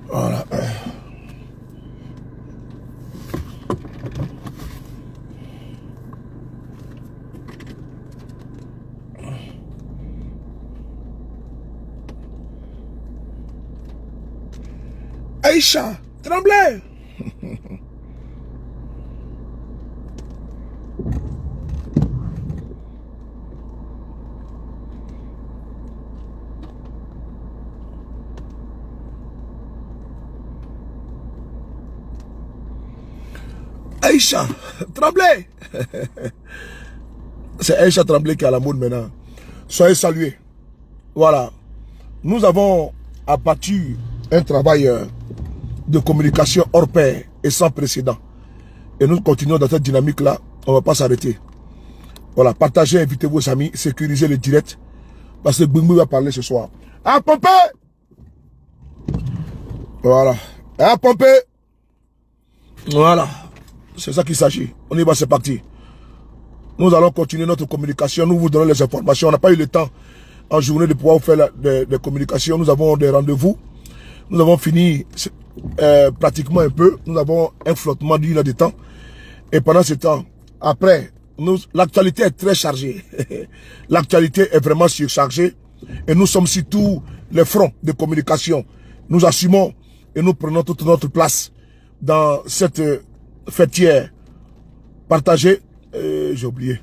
Voilà. Aïcha, Tremblay. Aïcha, Tremblay. C'est Aïcha Tremblay qui est à la mode maintenant. Soyez salués. Voilà. Nous avons abattu un travail de communication hors pair et sans précédent. Et nous continuons dans cette dynamique-là. On ne va pas s'arrêter. Voilà. Partagez, invitez vos amis, sécurisez le direct. Parce que Gbungbu va parler ce soir. À pomper! Voilà. À pomper! Voilà. C'est ça qu'il s'agit. On y va, c'est parti. Nous allons continuer notre communication. Nous vous donnons les informations. On n'a pas eu le temps en journée de pouvoir faire des communications. Nous avons des rendez-vous. Nous avons fini pratiquement un peu. Nous avons un flottement d'une heure de temps. Et pendant ce temps, après, l'actualité est très chargée. L'actualité est vraiment surchargée. Et nous sommes sur tous les fronts de communication. Nous assumons et nous prenons toute notre place dans cette fêtière. Partagez. J'ai oublié.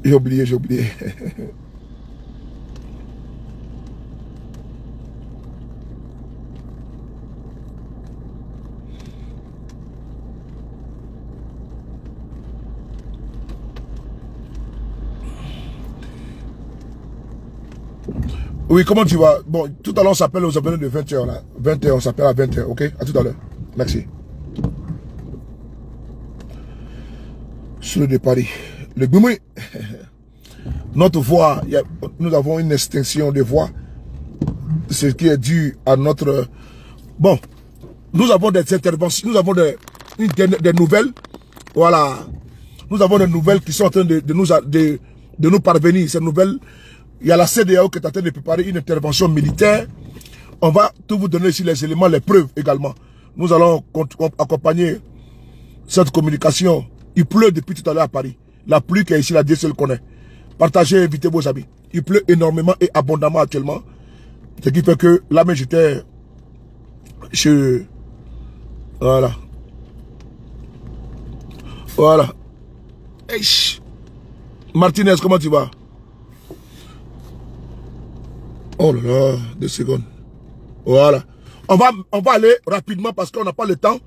J'ai oublié. Oui, comment tu vas? Bon, tout à l'heure on s'appelle aux abonnés de 20h là. 20h, on s'appelle à 20h, ok? À tout à l'heure. Merci. Sur de Paris. Le Gbungbu. Notre voix, nous avons une extinction de voix. Ce qui est dû à notre... Bon, nous avons des interventions, nous avons des nouvelles. Voilà. Nous avons des nouvelles qui sont en train de nous parvenir. Ces nouvelles, il y a la CEDEAO qui est en train de préparer une intervention militaire. On va tout vous donner ici les éléments, les preuves également. Nous allons accompagner cette communication. Il pleut depuis tout à l'heure à Paris. La pluie qui est ici, la Dieu seul connaît. Partagez, invitez vos amis. Il pleut énormément et abondamment actuellement. Ce qui fait que là même j'étais chez... Voilà. Voilà. Hey, Martinez, comment tu vas? Oh là là, 2 secondes. Voilà. On va aller rapidement parce qu'on n'a pas le temps.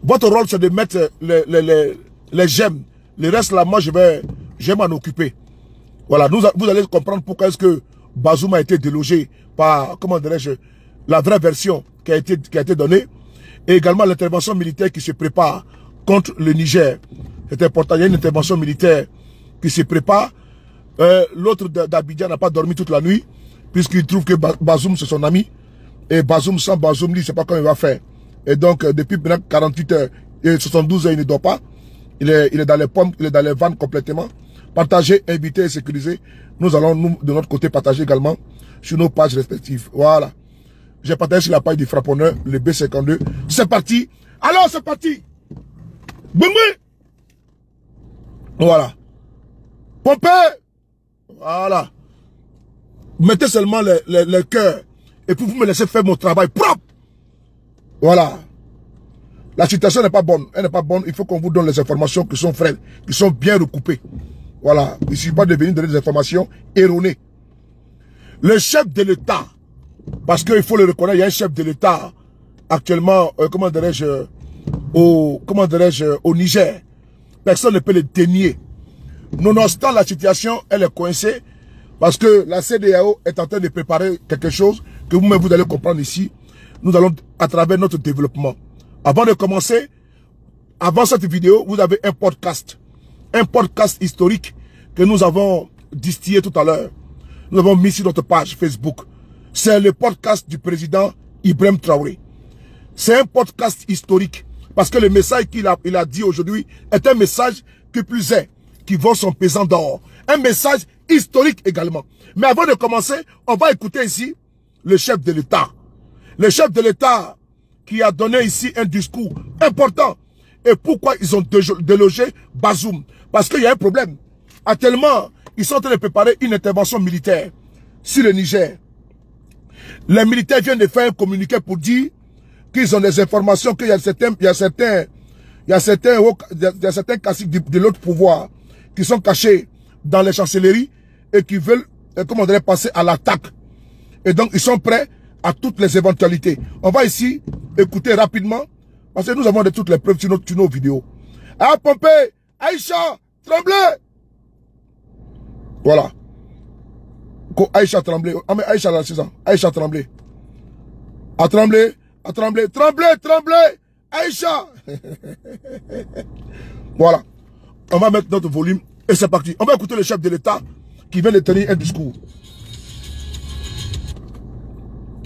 Votre rôle, c'est de mettre les j'aime. Le reste, là, moi, je vais m'en occuper. Voilà. Vous allez comprendre pourquoi est-ce que Bazoum a été délogé par, comment dirais-je, la vraie version qui a été donnée. Et également l'intervention militaire qui se prépare contre le Niger. C'est important. Il y a une intervention militaire qui se prépare. L'autre d'Abidjan n'a pas dormi toute la nuit, puisqu'il trouve que Bazoum, c'est son ami. Et Bazoum, sans Bazoum, lui, il ne sait pas comment il va faire. Et donc, depuis maintenant 48 heures et 72 heures, il ne dort pas. Il est dans les pommes, il est dans les vannes complètement. Partagez, invitez et sécurisez. Nous allons, nous, de notre côté, partager également sur nos pages respectives. Voilà. J'ai partagé sur la page du frapponneur, le B52. C'est parti. Alors, c'est parti. Gbungbu. Voilà. Pompez. Voilà. Mettez seulement les cœurs. Et puis vous me laissez faire mon travail propre. Voilà. La situation n'est pas bonne. Elle n'est pas bonne. Il faut qu'on vous donne les informations qui sont vraies, qui sont bien recoupées. Voilà. Il ne suffit pas de venir donner des informations erronées. Le chef de l'État, parce qu'il faut le reconnaître, il y a un chef de l'État actuellement, comment dirais-je, au Niger. Personne ne peut le dénier. Nonobstant la situation, elle est coincée parce que la CEDEAO est en train de préparer quelque chose que vous-même vous allez comprendre ici. Nous allons, à travers notre développement. Avant de commencer, avant cette vidéo, vous avez un podcast historique que nous avons distillé tout à l'heure. Nous avons mis sur notre page Facebook. C'est le podcast du président Ibrahim Traoré. C'est un podcast historique parce que le message qu'il a dit aujourd'hui est un message que plus est, qui vaut son pesant d'or. Un message historique également. Mais avant de commencer, on va écouter ici le chef de l'État. Le chef de l'État qui a donné ici un discours important. Et pourquoi ils ont délogé Bazoum? Parce qu'il y a un problème. Actuellement, ils sont en train de préparer une intervention militaire sur le Niger. Les militaires viennent de faire un communiqué pour dire qu'ils ont des informations, qu'il y a certains caciques de l'autre pouvoir qui sont cachés dans les chancelleries et qui veulent, comment on dirait, passer à l'attaque. Et donc, ils sont prêts à toutes les éventualités. On va ici écouter rapidement, parce que nous avons de toutes les preuves sur nos vidéos. Ah, Pompé, Aïcha, Tremblay. Voilà. Aïcha Tremblay. Ah, mais Aïcha, là, c'est ça. Aïcha Tremblay. À Tremblay, à Tremblay, Tremblay, Tremblay, Aïcha. Voilà. On va mettre notre volume et c'est parti. On va écouter le chef de l'État qui vient de tenir un discours.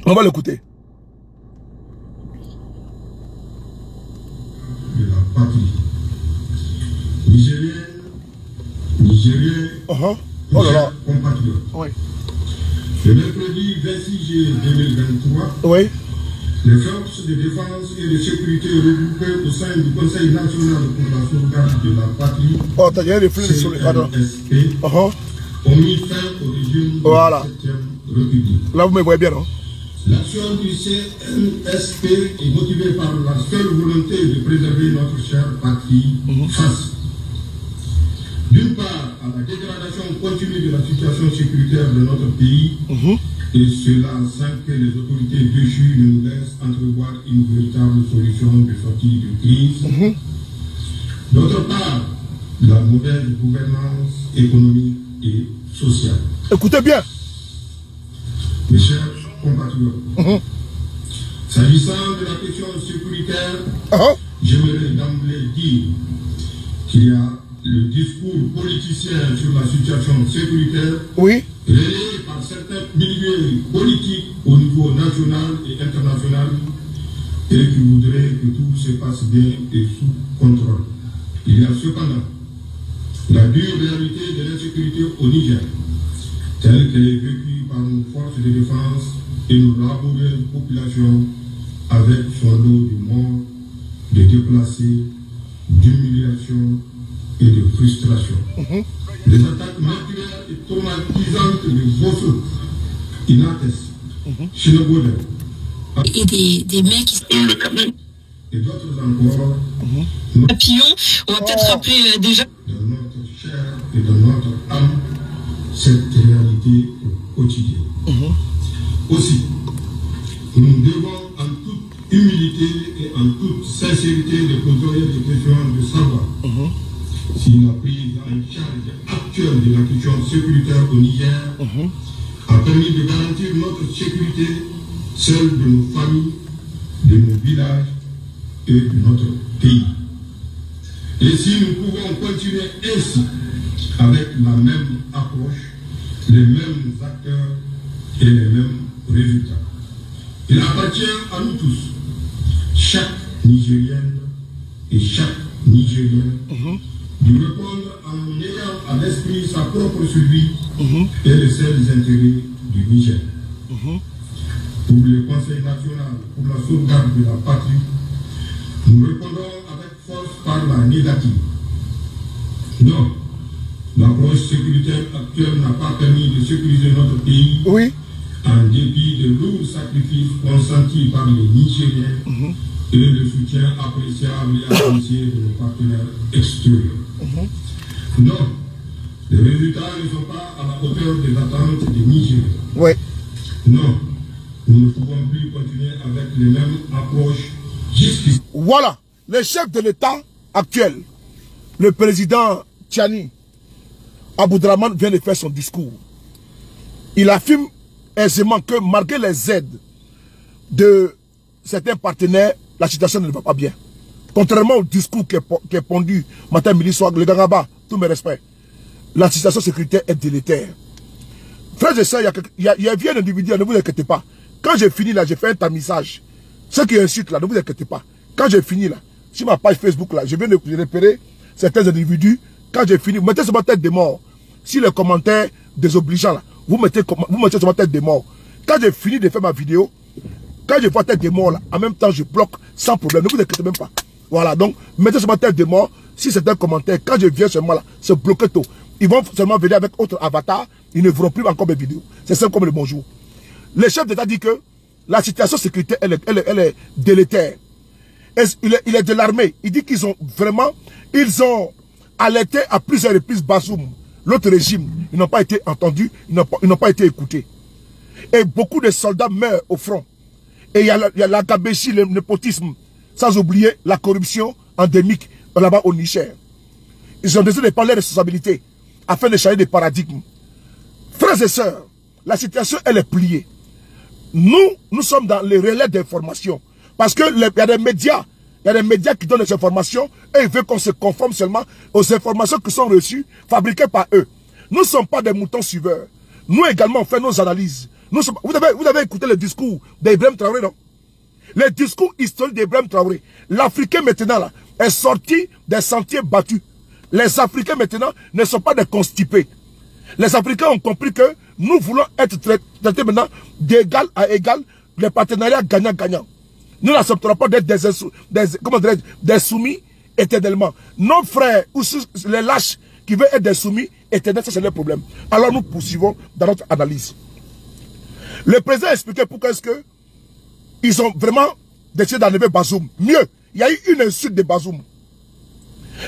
On va l'écouter. De la patrie. Nigérien, oh là là. compatriotes. Oui. Le mercredi 26 juillet 2023, oui. les forces de défense et de sécurité regroupées au sein du Conseil national pour la sauvegarde de la patrie, CNSP, ont mis fin au régime de la 7e République. Là, vous me voyez bien, non? L'action du CNSP est motivée par la seule volonté de préserver notre chère patrie face, d'une part, à la dégradation continue de la situation sécuritaire de notre pays, et cela sans que les autorités déchues ne nous laissent entrevoir une véritable solution de sortie de crise. D'autre part, la mauvaise gouvernance économique et sociale. Écoutez bien. Mes chers compatriotes, s'agissant de la question sécuritaire, j'aimerais d'emblée dire qu'il y a le discours politicien sur la situation sécuritaire, relayé par certains milieux politiques au niveau national et international, et qui voudraient que tout se passe bien et sous contrôle. Il y a cependant la dure réalité de l'insécurité au Niger, telle qu'elle est vécue par nos forces de défense et nos laboureuses populations, avec son lot de morts, de déplacés, d'humiliation et de frustration. Les attaques meurtrières et traumatisantes de Bosso, Inates, Chinabodem, et des mecs qui sont le quand même. Et d'autres encore, Papillon, on va peut-être rappeler déjà dans notre chair et dans notre âme cette réalité quotidienne. Aussi, nous devons en toute humilité et en toute sincérité de poser des questions de savoir si la prise en charge actuelle de la question sécuritaire au Niger a permis de garantir notre sécurité, celle de nos familles, de nos villages et de notre pays. Et si nous pouvons continuer ainsi, avec la même approche, les mêmes acteurs et les mêmes résultats. Il appartient à nous tous, chaque Nigérienne et chaque Nigérien, de répondre en ayant à l'esprit sa propre survie et les seuls intérêts du Niger. Pour le Conseil national pour la sauvegarde de la patrie, nous répondons avec force par la négative. Non, l'approche sécuritaire actuelle n'a pas permis de sécuriser notre pays en dépit de lourds sacrifices consentis par les Nigériens et le soutien appréciable et apprécié de nos partenaires extérieurs. Non, les résultats ne sont pas à la hauteur des attentes des Nigériens. Non, nous ne pouvons plus continuer avec les mêmes approches jusqu'ici. Voilà, le chef de l'État actuel, le président Tchani Aboudraman vient de faire son discours. Il affirme aisément que malgré les aides de certains partenaires, la situation ne va pas bien. Contrairement au discours qui est pondu matin, midi, soir, le Gangaba, tous mes respects, la situation sécuritaire est délétère. Frère et sœurs, il y a un individu, ne vous inquiétez pas. Quand j'ai fini là, j'ai fait un tamisage. Ceux qui insultent là, ne vous inquiétez pas. Quand j'ai fini là, sur ma page Facebook là, je viens de repérer certains individus. Quand j'ai fini, vous mettez sur ma tête des morts. Si les commentaires désobligeants là, vous mettez sur ma tête des morts. Quand j'ai fini de faire ma vidéo, Quand je vois tête de mort là, en même temps je bloque sans problème. Ne vous inquiétez même pas. Voilà, donc mettez seulement tête de mort. Si c'est un commentaire, quand je viens seulement là, c'est bloqué tout. Ils vont seulement venir avec autre avatar. Ils ne verront plus encore mes vidéos. C'est simple comme le bonjour. Le chef d'État dit que la situation sécuritaire, elle est délétère. Il est de l'armée. Il dit qu'ils ont vraiment, ils ont alerté à plusieurs reprises Bazoum, l'autre régime. Ils n'ont pas été entendus, ils n'ont pas été écoutés. Et beaucoup de soldats meurent au front. Et il y a la gabéchie, le népotisme, sans oublier la corruption endémique là-bas au Niger. Ils ont décidé de prendre les responsabilités afin de changer de paradigme. Frères et sœurs, la situation, elle est pliée. Nous sommes dans les relais d'information. Parce que il y a des médias qui donnent des informations et ils veulent qu'on se conforme seulement aux informations qui sont reçues, fabriquées par eux. Nous ne sommes pas des moutons suiveurs. Nous également, on fait nos analyses. Vous avez écouté le discours d'Ibrahim Traoré, non? Le discours historique d'Ibrahim Traoré. L'Africain maintenant là, est sorti des sentiers battus. Les Africains maintenant ne sont pas des constipés. Les Africains ont compris que nous voulons être traités maintenant d'égal à égal, les partenariats gagnant-gagnant. Nous n'accepterons pas d'être des soumis éternellement. Nos frères ou les lâches qui veulent être des soumis éternels, ça c'est leur problème. Alors nous poursuivons dans notre analyse. Le président a expliqué pourquoi est-ce que ils ont vraiment décidé d'enlever Bazoum. Mieux, il y a eu une insulte de Bazoum.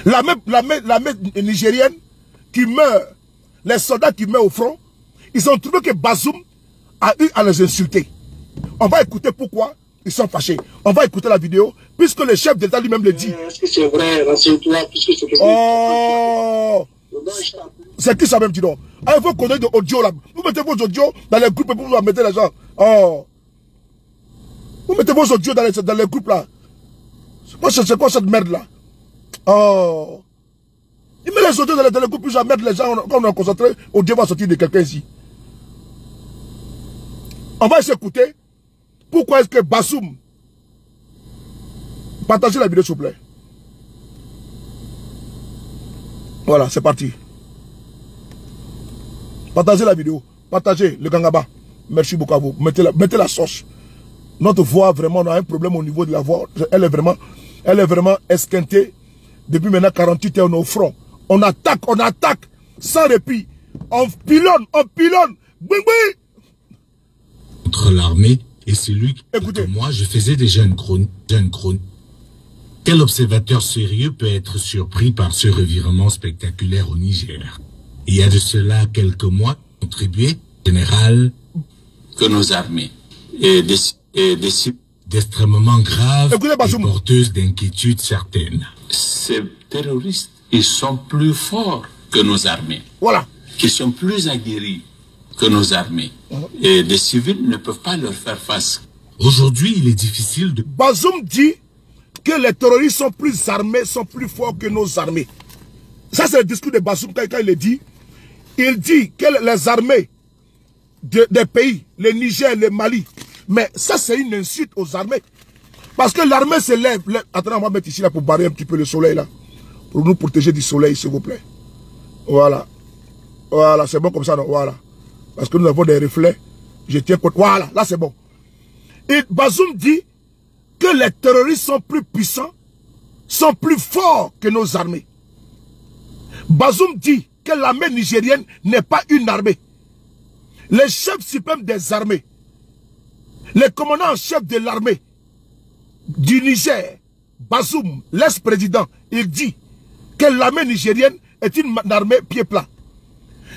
L'armée nigérienne qui meurt, les soldats qui meurent au front, ils ont trouvé que Bazoum a eu à les insulter. On va écouter pourquoi ils sont fâchés. On va écouter la vidéo, puisque le chef d'État lui-même le dit. Est-ce que c'est vrai? Renseigne-toi, puisque c'est que oh, c'est qui ça même, dis donc? Ah, il faut connaître de audio là. Vous mettez vos audios dans les groupes et vous mettez les gens. Oh. Vous mettez vos audios dans les groupes là. C'est quoi cette merde là? Oh. Il met les audios dans les groupes, puis je mettre les gens, quand on est concentré, audio va sortir de quelqu'un ici. On va s'écouter. Pourquoi est-ce que Bazoum... Partagez la vidéo s'il vous plaît. Voilà, c'est parti. Partagez la vidéo. Partagez le Gangaba. Merci beaucoup à vous. Mettez la sauce. Notre voix, vraiment, on a un problème au niveau de la voix. Elle est vraiment esquintée. Depuis maintenant 48 heures, on est au front. On attaque sans répit. On pilonne. Oui. Entre l'armée et celui que moi, je faisais déjà une chronique. Quel observateur sérieux peut être surpris par ce revirement spectaculaire au Niger? Il y a de cela quelques mois, contribué, général, que nos armées et d'extrêmement graves et porteuses d'inquiétudes certaines. Ces terroristes, ils sont plus forts que nos armées. Voilà. Ils sont plus aguerris que nos armées. Et des civils ne peuvent pas leur faire face. Aujourd'hui, il est difficile de... Bazoum dit que les terroristes sont plus armés, sont plus forts que nos armées. Ça, c'est le discours de Bazoum quand il le dit. Il dit que les armées des pays, le Niger, le Mali, mais ça, c'est une insulte aux armées. Parce que l'armée se lève. Attendez, on va mettre ici là pour barrer un petit peu le soleil là. Pour nous protéger du soleil, s'il vous plaît. Voilà. Voilà, c'est bon comme ça, non? Voilà. Parce que nous avons des reflets. Je tiens compte. Voilà, là c'est bon. Et Bazoum dit que les terroristes sont plus puissants, sont plus forts que nos armées. Bazoum dit que l'armée nigérienne n'est pas une armée. Le chef suprême des armées, le commandant en chef de l'armée du Niger, Bazoum, l'ex-président, il dit que l'armée nigérienne est une armée pied plat.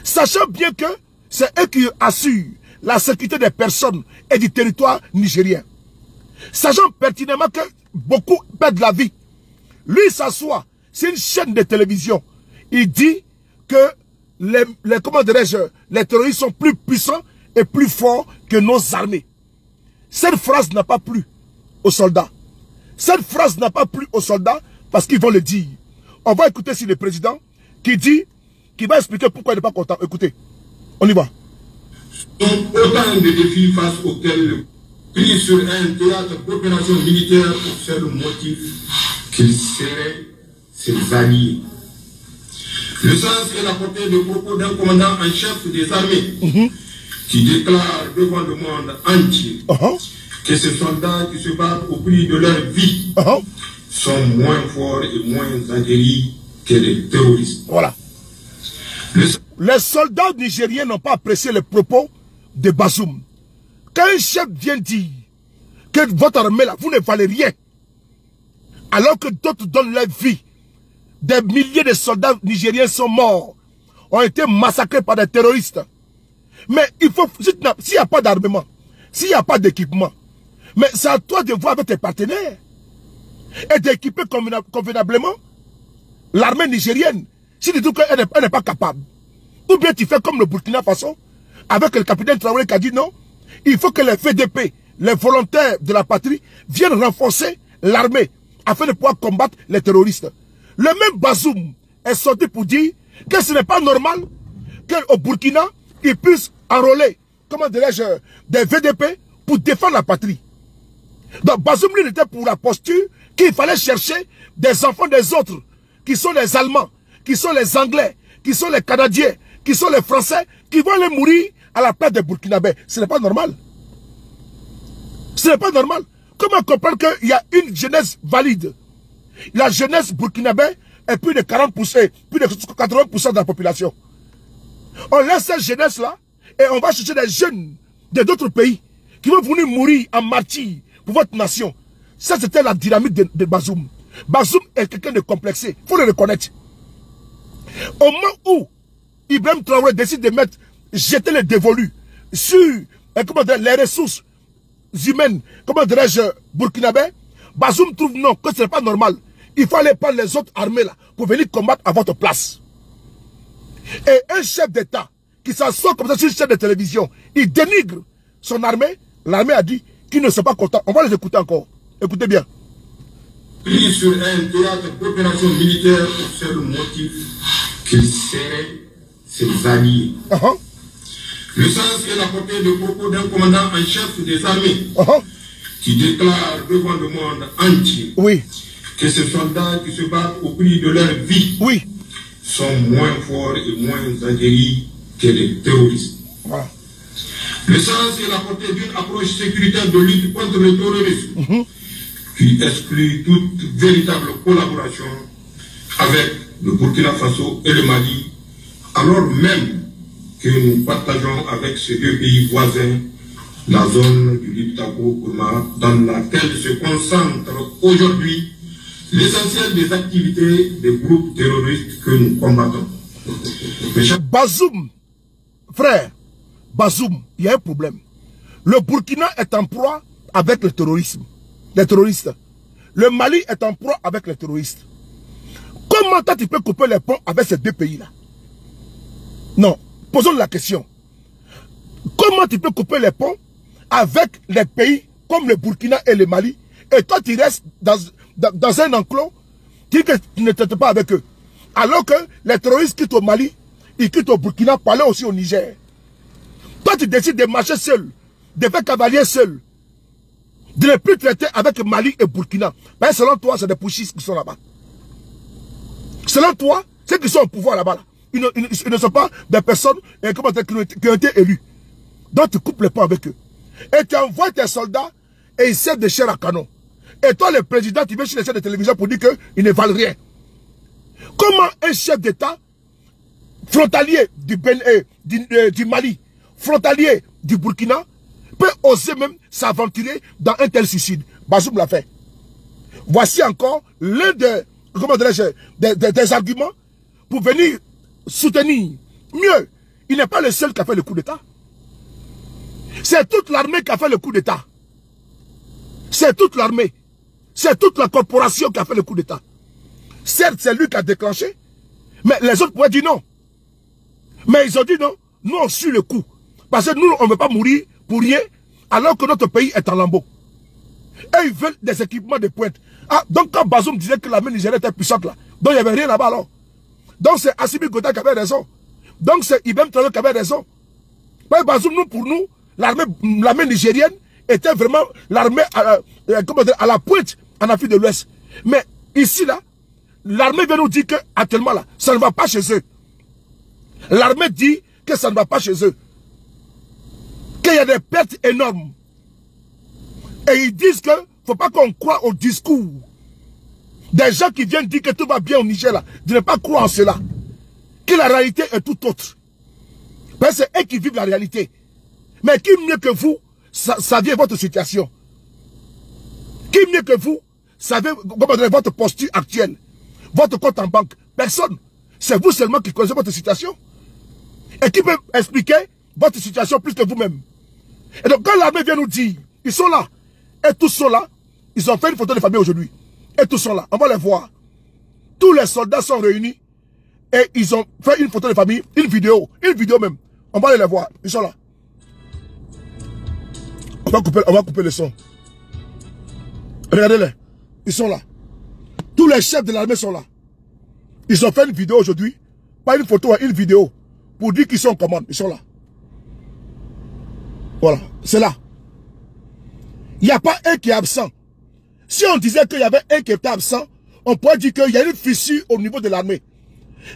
Sachant bien que c'est eux qui assurent la sécurité des personnes et du territoire nigérien. Sachant pertinemment que beaucoup perdent la vie. Lui s'assoit, c'est une chaîne de télévision. Il dit que les terroristes sont plus puissants et plus forts que nos armées. Cette phrase n'a pas plu aux soldats. Cette phrase n'a pas plu aux soldats parce qu'ils vont le dire. On va écouter ici le président qui va expliquer pourquoi il n'est pas content. Écoutez, on y va. Donc, autant de défis face auxquels pris sur un théâtre d'opération militaire pour seul motif qu'ils seraient ses alliés. Le sens et la portée de propos d'un commandant en chef des armées qui déclare devant le monde entier que ces soldats qui se battent au prix de leur vie sont moins forts et moins aguerris que les terroristes. Voilà. Les soldats nigériens n'ont pas apprécié les propos de Bazoum. Quand un chef vient dire que votre armée là, vous ne valez rien, alors que d'autres donnent leur vie, des milliers de soldats nigériens sont morts, ont été massacrés par des terroristes. Mais il faut, s'il n'y a pas d'armement, s'il n'y a pas d'équipement, mais c'est à toi de voir avec tes partenaires et d'équiper convenablement l'armée nigérienne. Si tu dis qu'elle n'est pas capable, ou bien tu fais comme le Burkina Faso, avec le capitaine Traoré qui a dit non, il faut que les VDP, les volontaires de la patrie, viennent renforcer l'armée afin de pouvoir combattre les terroristes. Le même Bazoum est sorti pour dire que ce n'est pas normal qu'au Burkina, ils puissent enrôler, comment dirais-je, des VDP pour défendre la patrie. Donc Bazoum, lui, était pour la posture qu'il fallait chercher des enfants des autres, qui sont les Allemands, qui sont les Anglais, qui sont les Canadiens, qui sont les Français, qui vont aller mourir à la place des Burkinabés. Ce n'est pas normal. Ce n'est pas normal. Comment comprendre qu'il y a une jeunesse valide? La jeunesse burkinabé est plus de 40%, plus de 80% de la population. On laisse cette jeunesse-là et on va chercher des jeunes d'autres pays qui vont venir mourir en martyrs pour votre nation. Ça, c'était la dynamique de Bazoum. Bazoum est quelqu'un de complexé. Il faut le reconnaître. Au moment où Ibrahim Traoré décide de jeter les dévolus sur les ressources humaines, comment dirais-je, burkinabé, Bazoum trouve non, que ce n'est pas normal. Il faut aller prendre les autres armées là pour venir combattre à votre place. Et un chef d'État qui s'assoit comme ça sur une chaîne de télévision, il dénigre son armée. L'armée a dit qu'ils ne sont pas contents. On va les écouter encore. Écoutez bien. Pris sur un théâtre d'opération militaire pour seul motif qu'ils seraient ses alliés. Le sens et la portée de propos d'un commandant en chef des armées qui déclare devant le monde entier que ces soldats qui se battent au prix de leur vie sont moins forts et moins aguerris que les terroristes. Le sens et la portée d'une approche sécuritaire de lutte contre le terrorisme qui exclut toute véritable collaboration avec le Burkina Faso et le Mali, alors même que nous partageons avec ces deux pays voisins la zone du Liptako-Gourma dans laquelle se concentre aujourd'hui l'essentiel des activités des groupes terroristes que nous combattons. Bazoum, frère, Bazoum, il y a un problème. Le Burkina est en proie avec le terrorisme, les terroristes. Le Mali est en proie avec les terroristes. Comment toi tu peux couper les ponts avec ces deux pays-là? Non, posons la question. Comment tu peux couper les ponts avec les pays comme le Burkina et le Mali, et toi tu restes dans un enclos, tu dis que tu ne traites pas avec eux. Alors que les terroristes quittent au Mali, ils quittent au Burkina, pour aller aussi au Niger. Toi tu décides de marcher seul, de faire cavalier seul, de ne plus traiter avec Mali et Burkina. Mais selon toi, c'est des pushistes qui sont là-bas. Selon toi, ceux qui sont au pouvoir là-bas, ils ne sont pas des personnes qui ont été élus. Donc tu coupes les ponts avec eux. Et tu envoies tes soldats et ils servent de chair à canon. Et toi, le président, tu viens sur les chaînes de télévision pour dire qu'ils ne valent rien. Comment un chef d'État frontalier du Mali, frontalier du Burkina, peut oser même s'aventurer dans un tel suicide? Bazoum l'a fait. Voici encore l'un des arguments pour venir soutenir. Mieux, il n'est pas le seul qui a fait le coup d'État. C'est toute l'armée qui a fait le coup d'État. C'est toute l'armée. C'est toute la corporation qui a fait le coup d'État. Certes, c'est lui qui a déclenché, mais les autres pouvaient dire non. Mais ils ont dit non, nous on suit le coup. Parce que nous, on ne veut pas mourir pour rien, alors que notre pays est en lambeaux. Et ils veulent des équipements de pointe. Ah, donc quand Bazoum disait que l'armée nigérienne était puissante là, donc il n'y avait rien là-bas alors. Donc c'est Assimi Goïta qui avait raison. Donc c'est Ibrahim Traoré qui avait raison. Mais Bazoum, pour nous, l'armée nigérienne était vraiment l'armée à la pointe en Afrique de l'Ouest. Mais ici là, l'armée vient nous dire que actuellement là, ça ne va pas chez eux. L'armée dit que ça ne va pas chez eux. Qu'il y a des pertes énormes. Et ils disent que faut pas qu'on croie au discours des gens qui viennent dire que tout va bien au Niger là. De ne pas croire en cela. Que la réalité est tout autre. Parce que c'est eux qui vivent la réalité. Mais qui mieux que vous savez votre situation? Qui mieux que vous savez votre posture actuelle? Votre compte en banque? Personne. C'est vous seulement qui connaissez votre situation. Et qui peut expliquer votre situation plus que vous-même. Et donc quand l'armée vient nous dire, ils sont là. Et tous sont là. Ils ont fait une photo de famille aujourd'hui. Et tous sont là. On va les voir. Tous les soldats sont réunis. Et ils ont fait une photo de famille, une vidéo même. On va aller les voir. Ils sont là. On va couper le son. Regardez-les. Ils sont là. Tous les chefs de l'armée sont là. Ils ont fait une vidéo aujourd'hui. Pas une photo, une vidéo. Pour dire qu'ils sont en commande. Ils sont là. Voilà. C'est là. Il n'y a pas un qui est absent. Si on disait qu'il y avait un qui était absent, on pourrait dire qu'il y a une fissure au niveau de l'armée.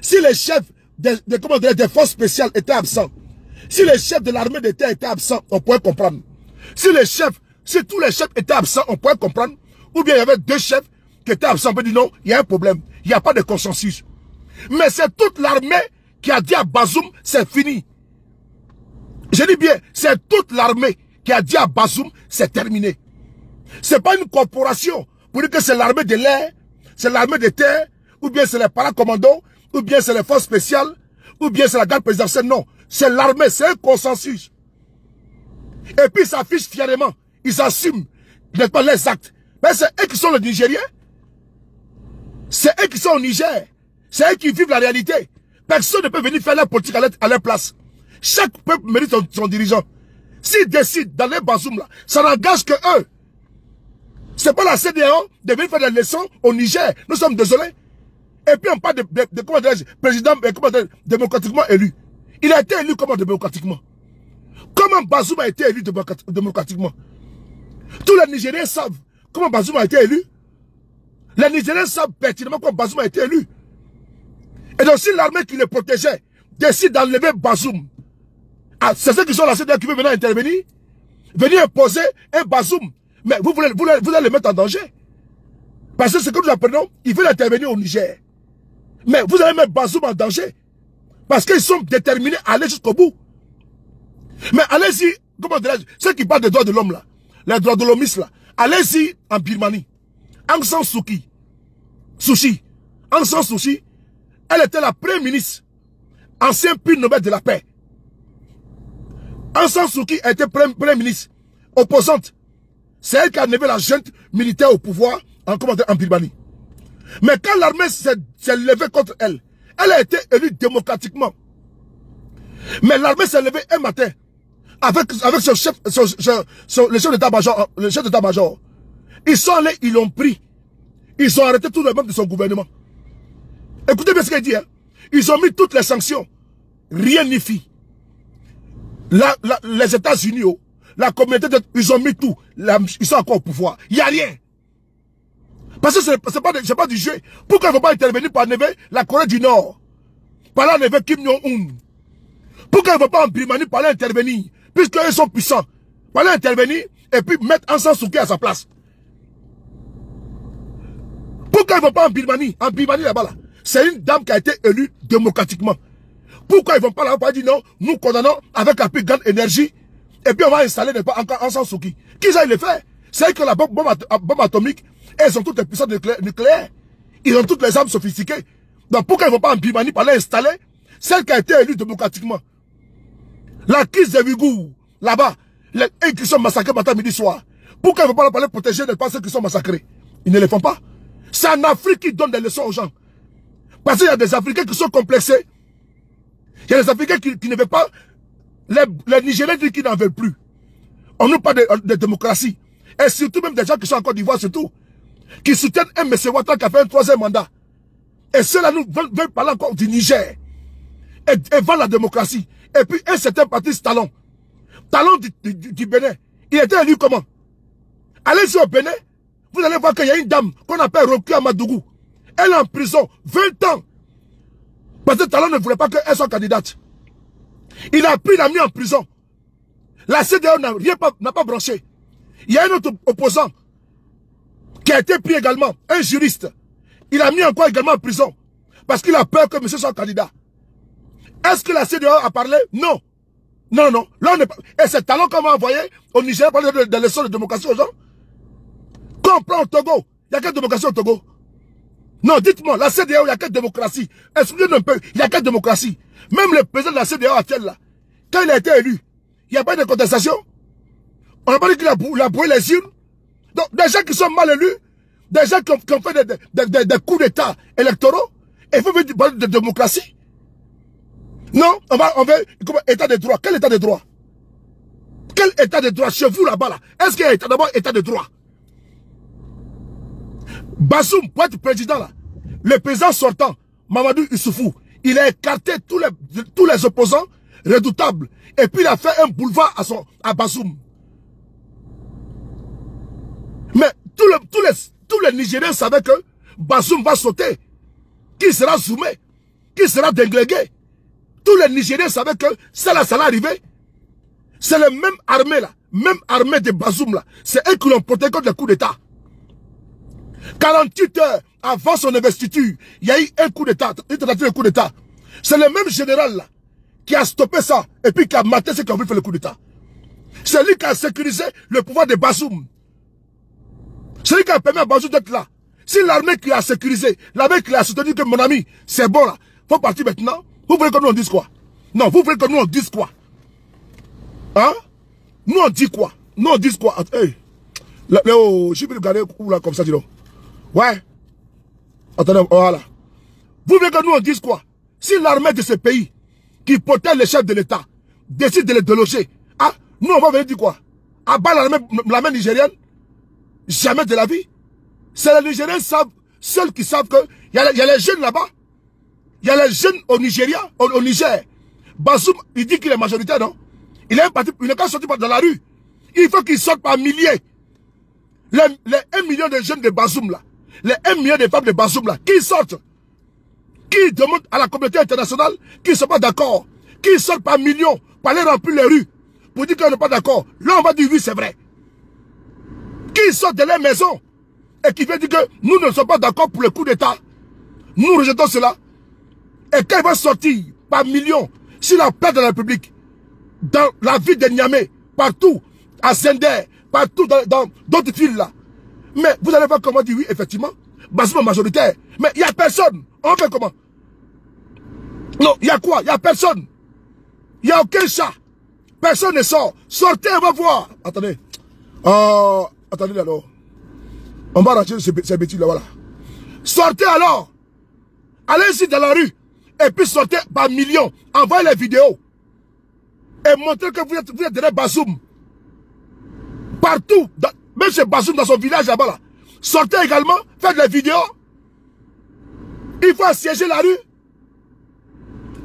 Si les chefs des forces spéciales étaient absents, si les chefs de l'armée de terre étaient absents, on pourrait comprendre. Si tous les chefs étaient absents, on pourrait comprendre. Ou bien il y avait deux chefs qui étaient absents, on peut dire non, il y a un problème. Il n'y a pas de consensus. Mais c'est toute l'armée qui a dit à Bazoum, c'est fini. Je dis bien, c'est toute l'armée qui a dit à Bazoum, c'est terminé. C'est pas une corporation pour dire que c'est l'armée de l'air, c'est l'armée de terre, ou bien c'est les paracommandos, ou bien c'est les forces spéciales, ou bien c'est la garde présidentielle. Non, c'est l'armée, c'est un consensus. Et puis ils s'affichent fièrement, ils assument, n'est-ce pas, les actes. Mais c'est eux qui sont les Nigériens. C'est eux qui sont au Niger. C'est eux qui vivent la réalité. Personne ne peut venir faire la politique à leur place. Chaque peuple mérite son dirigeant. S'ils décident d'aller Bazoum là, ça n'engage que eux. C'est pas la CEDEAO de venir faire des leçons au Niger. Nous sommes désolés. Et puis on parle de comment dire, président démocratiquement élu. Il a été élu comment démocratiquement? Comment Bazoum a été élu démocratiquement? Tous les Nigériens savent comment Bazoum a été élu. Les Nigériens savent pertinemment comment Bazoum a été élu. Et donc si l'armée qui les protégeait décide d'enlever Bazoum, c'est ceux qui sont là, c'est qui veulent venir intervenir, venir imposer un Bazoum. Mais vous allez le mettre en danger. Parce que ce que nous apprenons, ils veulent intervenir au Niger. Mais vous allez mettre Bazoum en danger. Parce qu'ils sont déterminés à aller jusqu'au bout. Mais allez-y, comment dirais-je, ceux qui parlent des droits de l'homme là, les droits de l'homistes là, allez-y en Birmanie. Aung San Suu Kyi, Aung San Suu Kyi, elle était la première ministre, ancien prix Nobel de la paix. Aung San Suu Kyi a été première ministre, opposante. C'est elle qui a enlevé la junte militaire au pouvoir en Birmanie. Mais quand l'armée s'est levée contre elle, elle a été élue démocratiquement. Mais l'armée s'est levée un matin avec son chef, le chef d'état-major. Ils sont allés, ils l'ont pris. Ils ont arrêté tous les membres de son gouvernement. Écoutez bien ce qu'il dit. Hein. Ils ont mis toutes les sanctions. Rien n'y fit. Les États-Unis, la communauté, ils ont mis tout. Ils sont encore au pouvoir. Il n'y a rien. Parce que c'est pas du jeu. Pourquoi ils ne vont pas intervenir pour enlever la Corée du Nord? Par là, enlever Kim Jong-un. Pourquoi ils ne vont pas en Birmanie par là intervenir? Puisqu'ils sont puissants. Par là intervenir et puis mettre Aung San Suu Kyi à sa place. Pourquoi ils ne vont pas en Birmanie? En Birmanie là-bas, là, c'est une dame qui a été élue démocratiquement. Pourquoi ils ne vont pas là-bas pour dire non, nous condamnons avec la plus grande énergie et puis on va installer encore Aung San Suu Kyi. Qui ça il le fait? C'est que la bombe atomique, elles ont toutes les puissances nucléaires. Ils ont toutes les armes sophistiquées. Donc pourquoi ils ne vont pas en Birmanie pour aller installer celle qui a été élue démocratiquement? La crise des Ouïghours, là-bas, les qui sont massacrés matin, midi, soir. Pourquoi ils ne vont pas aller protéger les personnes qui sont massacrés? Ils ne le font pas. C'est en Afrique qu'ils donnent des leçons aux gens. Parce qu'il y a des Africains qui sont complexés. Il y a des Africains qui ne veulent pas. Les Nigériens disent qu'ils n'en veulent plus. On nous parle de démocratie. Et surtout même des gens qui sont en Côte d'Ivoire, surtout. Qui soutiennent un M. Ouattara qui a fait un 3e mandat. Et ceux-là nous veulent parler encore du Niger. Et vendent la démocratie. Et puis un certain Patrice Talon. Talon du Bénin. Il était élu comment? Allez-y au Bénin. Vous allez voir qu'il y a une dame qu'on appelle Rokia Amadougou. Elle est en prison 20 ans. Parce que Talon ne voulait pas qu'elle soit candidate. Il a pris, il l'a mis en prison. La CEDEAO n'a pas branché. Il y a un autre opposant qui a été pris également, un juriste. Il a mis encore également en prison parce qu'il a peur que monsieur soit candidat. Est-ce que la CEDEAO a parlé? Non. Non, non. Là, on est pas... Et c'est talent qu'on va envoyer au Niger pour parler de leçons de démocratie aux gens. Quand on prend au Togo, il n'y a quelle démocratie au Togo? Non, dites-moi, la CEDEAO, il n'y a quelle démocratie? Excusez-nous un peu, il n'y a quelle démocratie? Même le président de la CEDEAO actuel, là, quand il a été élu, il n'y a pas eu de contestation. On n'a pas dit qu'il a brouillé les urnes. Donc, des gens qui sont mal élus, des gens qui ont fait des coups d'État électoraux, et il faut parler de démocratie. Non, on veut état de droit. Quel état de droit? Quel état de droit chez vous là-bas là? Est-ce qu'il y a d'abord état de droit? Bazoum, pour être président là, le président sortant, Mamadou Issoufou, il a écarté tous les opposants redoutables. Et puis il a fait un boulevard à Bazoum. Mais tous les Nigériens savaient que Bazoum va sauter, qu'il sera zoomé, qu'il sera déglingué. Tous les Nigériens savaient que ça là, ça allait arriver. C'est la même armée là, même armée de Bazoum là. C'est eux qui l'ont porté contre le coup d'État. 48 heures avant son investiture, il y a eu un coup d'État, une tentative de coup d'État. C'est le même général là qui a stoppé ça et puis qui a maté ceux qui ont voulu faire le coup d'État. C'est lui qui a sécurisé le pouvoir de Bazoum. C'est lui qui a permis à Bazoum d'être là. Si l'armée qui a sécurisé, l'armée qui a soutenu que mon ami, c'est bon là, faut partir maintenant. Vous voulez que nous on dise quoi? Non, vous voulez que nous on dise quoi? Hein? Nous on dit quoi? Nous on dise quoi? Hey, je vais regarder là comme ça, dis donc. Ouais. Attendez, voilà. Vous voulez que nous on dise quoi? Si l'armée de ce pays, qui protège les chefs de l'État, décide de les déloger, ah, nous on va venir dire quoi? À bas l'armée nigérienne? Jamais de la vie. C'est les Nigériens seuls qui savent que il y a les jeunes là-bas. Il y a les jeunes au Nigeria, au Niger. Bazoum, il dit qu'il est majoritaire, non? Il est parti, il n'est pas sorti dans la rue. Il faut qu'il sorte par milliers. Les 1 million de jeunes de Bazoum là, les 1 million de femmes de Bazoum là, qui sortent, qui demandent à la communauté internationale qu'ils ne sont pas d'accord, qui sortent par millions pour aller remplir les rues, pour dire qu'on n'est pas d'accord. Là on va dire oui c'est vrai. Qui sortent de leur maison et qui viennent dire que nous ne sommes pas d'accord pour le coup d'État. Nous rejetons cela. Et quand il va sortir par millions sur la place de la République, dans la ville de Niamey, partout, à Zender, partout dans d'autres villes là. Mais vous allez voir comment dire oui, effectivement, Bazoum est majoritaire. Mais il n'y a personne. On fait comment? Non, il y a quoi? Il n'y a personne. Il n'y a aucun chat. Personne ne sort. Sortez, on va voir. Attendez. Attendez alors. On va racheter ces bêtises là, voilà. Sortez alors. Allez-y dans la rue. Et puis sortez par millions. Envoyez les vidéos. Et montrez que vous êtes derrière Bazoum. Partout. Même chez Bazoum dans son village là-bas là. Sortez également. Faites les vidéos. Il faut assiéger la rue.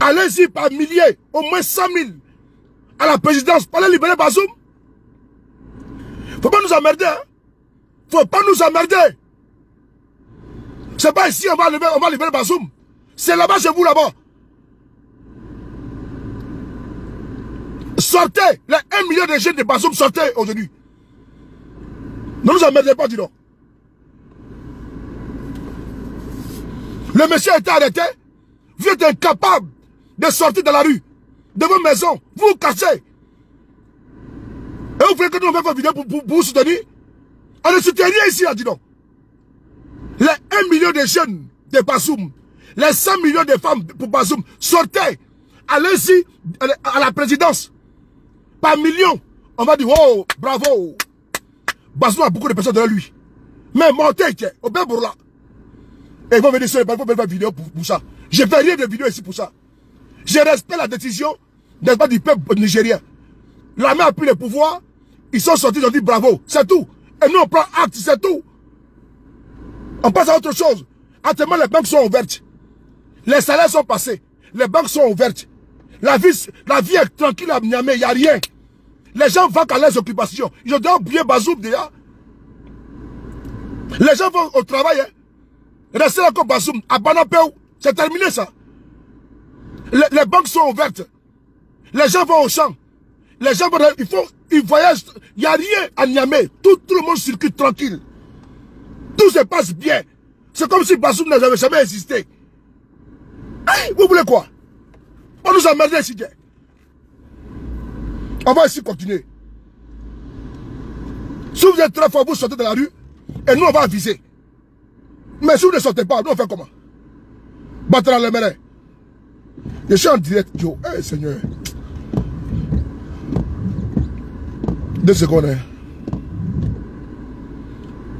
Allez-y par milliers. Au moins 100 000. À la présidence. Pour aller libérer Bazoum. Faut pas nous emmerder. Hein? Faut pas nous emmerder. C'est pas ici on va libérer Bazoum. C'est là-bas chez vous là-bas. Sortez. Les 1 million de jeunes de Bazoum sortez aujourd'hui. Ne nous emmerdez pas, dis donc. Le monsieur a été arrêté. Vous êtes incapable de sortir de la rue, de vos maisons. Vous vous cachez. Et vous voulez que nous fassions une vidéo pour vous soutenir? On ne soutient rien ici, là, dis donc. Les 1 million de jeunes de Bazoum, les 100 millions de femmes pour Bazoum, sortez. Allez-y à la présidence. Par millions. On va dire, oh, bravo. Bazoum a beaucoup de personnes derrière lui. Mais montez, au Bébourla. Et ils vont venir sur les balcons pour faire une vidéo pour ça. Je ne fais rien de vidéo ici pour ça. Je respecte la décision, n'est-ce pas, du peuple nigérien. L'armée a pris le pouvoir. Ils sont sortis, ils ont dit bravo. C'est tout. Et nous, on prend acte, c'est tout. On passe à autre chose. Actuellement, les banques sont ouvertes. Les salaires sont passés. Les banques sont ouvertes. La vie est tranquille à Niamey, il n'y a rien. Les gens vont à leurs occupations. Ils ont déjà oublié Bazoum déjà. Les gens vont au travail. Hein. Restez là comme Bazoum. À Banapéou, c'est terminé ça. Les banques sont ouvertes. Les gens vont au champ. Les gens vont... ils voyagent, il n'y a rien à Niamey. Tout le monde circule tranquille. Tout se passe bien. C'est comme si Bazoum n'avait jamais existé. Hey, vous voulez quoi? On nous a merdé ici. On va ici continuer. Si vous êtes très fort, vous sortez de la rue et nous on va viser. Mais si vous ne sortez pas, nous on fait comment? Battre dans les mains. Je suis en direct, Joe. Hey, Seigneur. 2 secondes. Hein.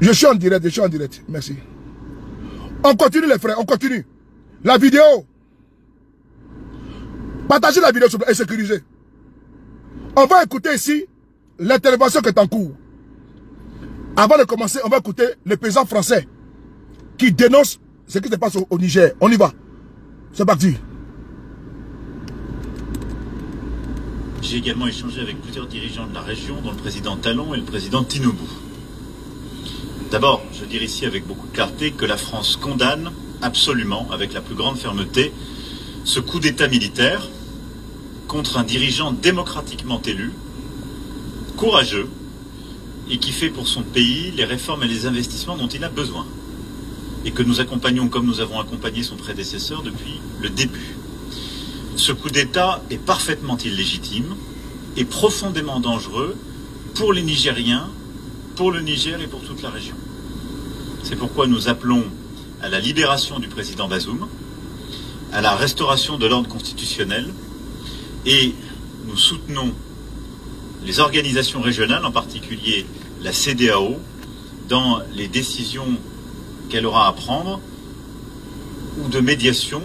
Je suis en direct. Merci. On continue les frères, on continue. La vidéo. Partagez la vidéo et sécurisez. On va écouter ici l'intervention qui est en cours. Avant de commencer, on va écouter le président français qui dénonce ce qui se passe au Niger. On y va. C'est parti. J'ai également échangé avec plusieurs dirigeants de la région, dont le président Talon et le président Tinoubou. D'abord, je veux dire ici avec beaucoup de clarté que la France condamne absolument, avec la plus grande fermeté, ce coup d'État militaire contre un dirigeant démocratiquement élu, courageux, et qui fait pour son pays les réformes et les investissements dont il a besoin. Et que nous accompagnons comme nous avons accompagné son prédécesseur depuis le début. Ce coup d'État est parfaitement illégitime et profondément dangereux pour les Nigériens, pour le Niger et pour toute la région. C'est pourquoi nous appelons à la libération du président Bazoum, à la restauration de l'ordre constitutionnel, et nous soutenons les organisations régionales, en particulier la CEDEAO, dans les décisions qu'elle aura à prendre, ou de médiation,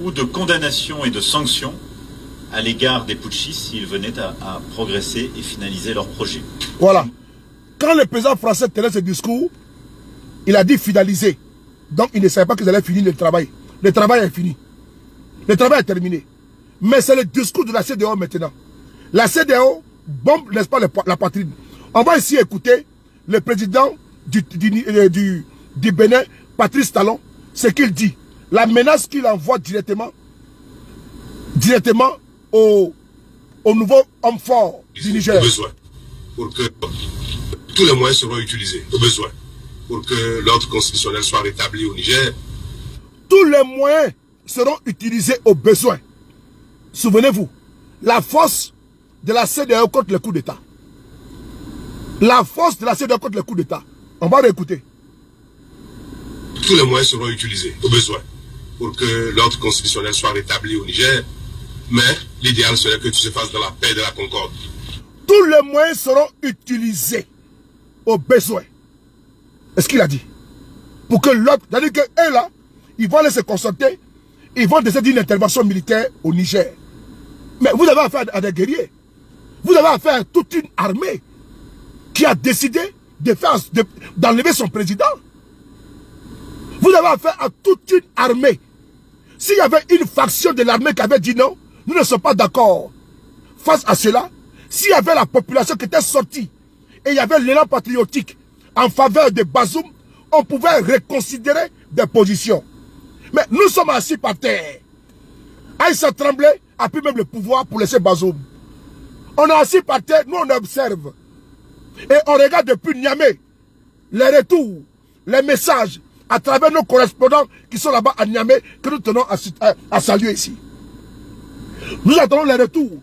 ou de condamnation et de sanctions à l'égard des putschistes s'ils venaient à progresser et finaliser leur projet. Voilà. Quand le président français tenait ce discours, il a dit finaliser. Donc il ne savait pas qu'ils allaient finir le travail. Le travail est fini. Le travail est terminé. Mais c'est le discours de la CEDEAO maintenant. La CEDEAO bombe, n'est-ce pas, la patrie. On va ici écouter le président du Bénin, Patrice Talon, ce qu'il dit. La menace qu'il envoie directement au nouveau homme fort du Niger. Au besoin, pour que tous les moyens seront utilisés, au besoin, pour que l'ordre constitutionnel soit rétabli au Niger. Tous les moyens seront utilisés au besoin. Souvenez-vous, la force de la CEDEAO contre le coup d'État. La force de la CEDEAO contre le coup d'État. On va réécouter. Tous les moyens seront utilisés, au besoin, pour que l'ordre constitutionnel soit rétabli au Niger. Mais l'idéal serait que tout se fasse dans la paix et de la concorde. Tous les moyens seront utilisés au besoin. Est-ce qu'il a dit? Pour que l'autre, c'est-à-dire qu'eux là, ils vont aller se consulter, ils vont décider d'une intervention militaire au Niger. Mais vous avez affaire à des guerriers. Vous avez affaire à toute une armée qui a décidé d'enlever son président. Vous avez affaire à toute une armée. S'il y avait une faction de l'armée qui avait dit non, nous ne sommes pas d'accord. Face à cela, s'il y avait la population qui était sortie et il y avait l'élan patriotique en faveur de Bazoum, on pouvait reconsidérer des positions. Mais nous sommes assis par terre. Aïssa Tremblay a pris même le pouvoir pour laisser Bazoum. On est assis par terre, nous on observe. Et on regarde depuis Niamey les retours, les messages à travers nos correspondants qui sont là-bas à Niamey que nous tenons à saluer ici. Nous attendons les retours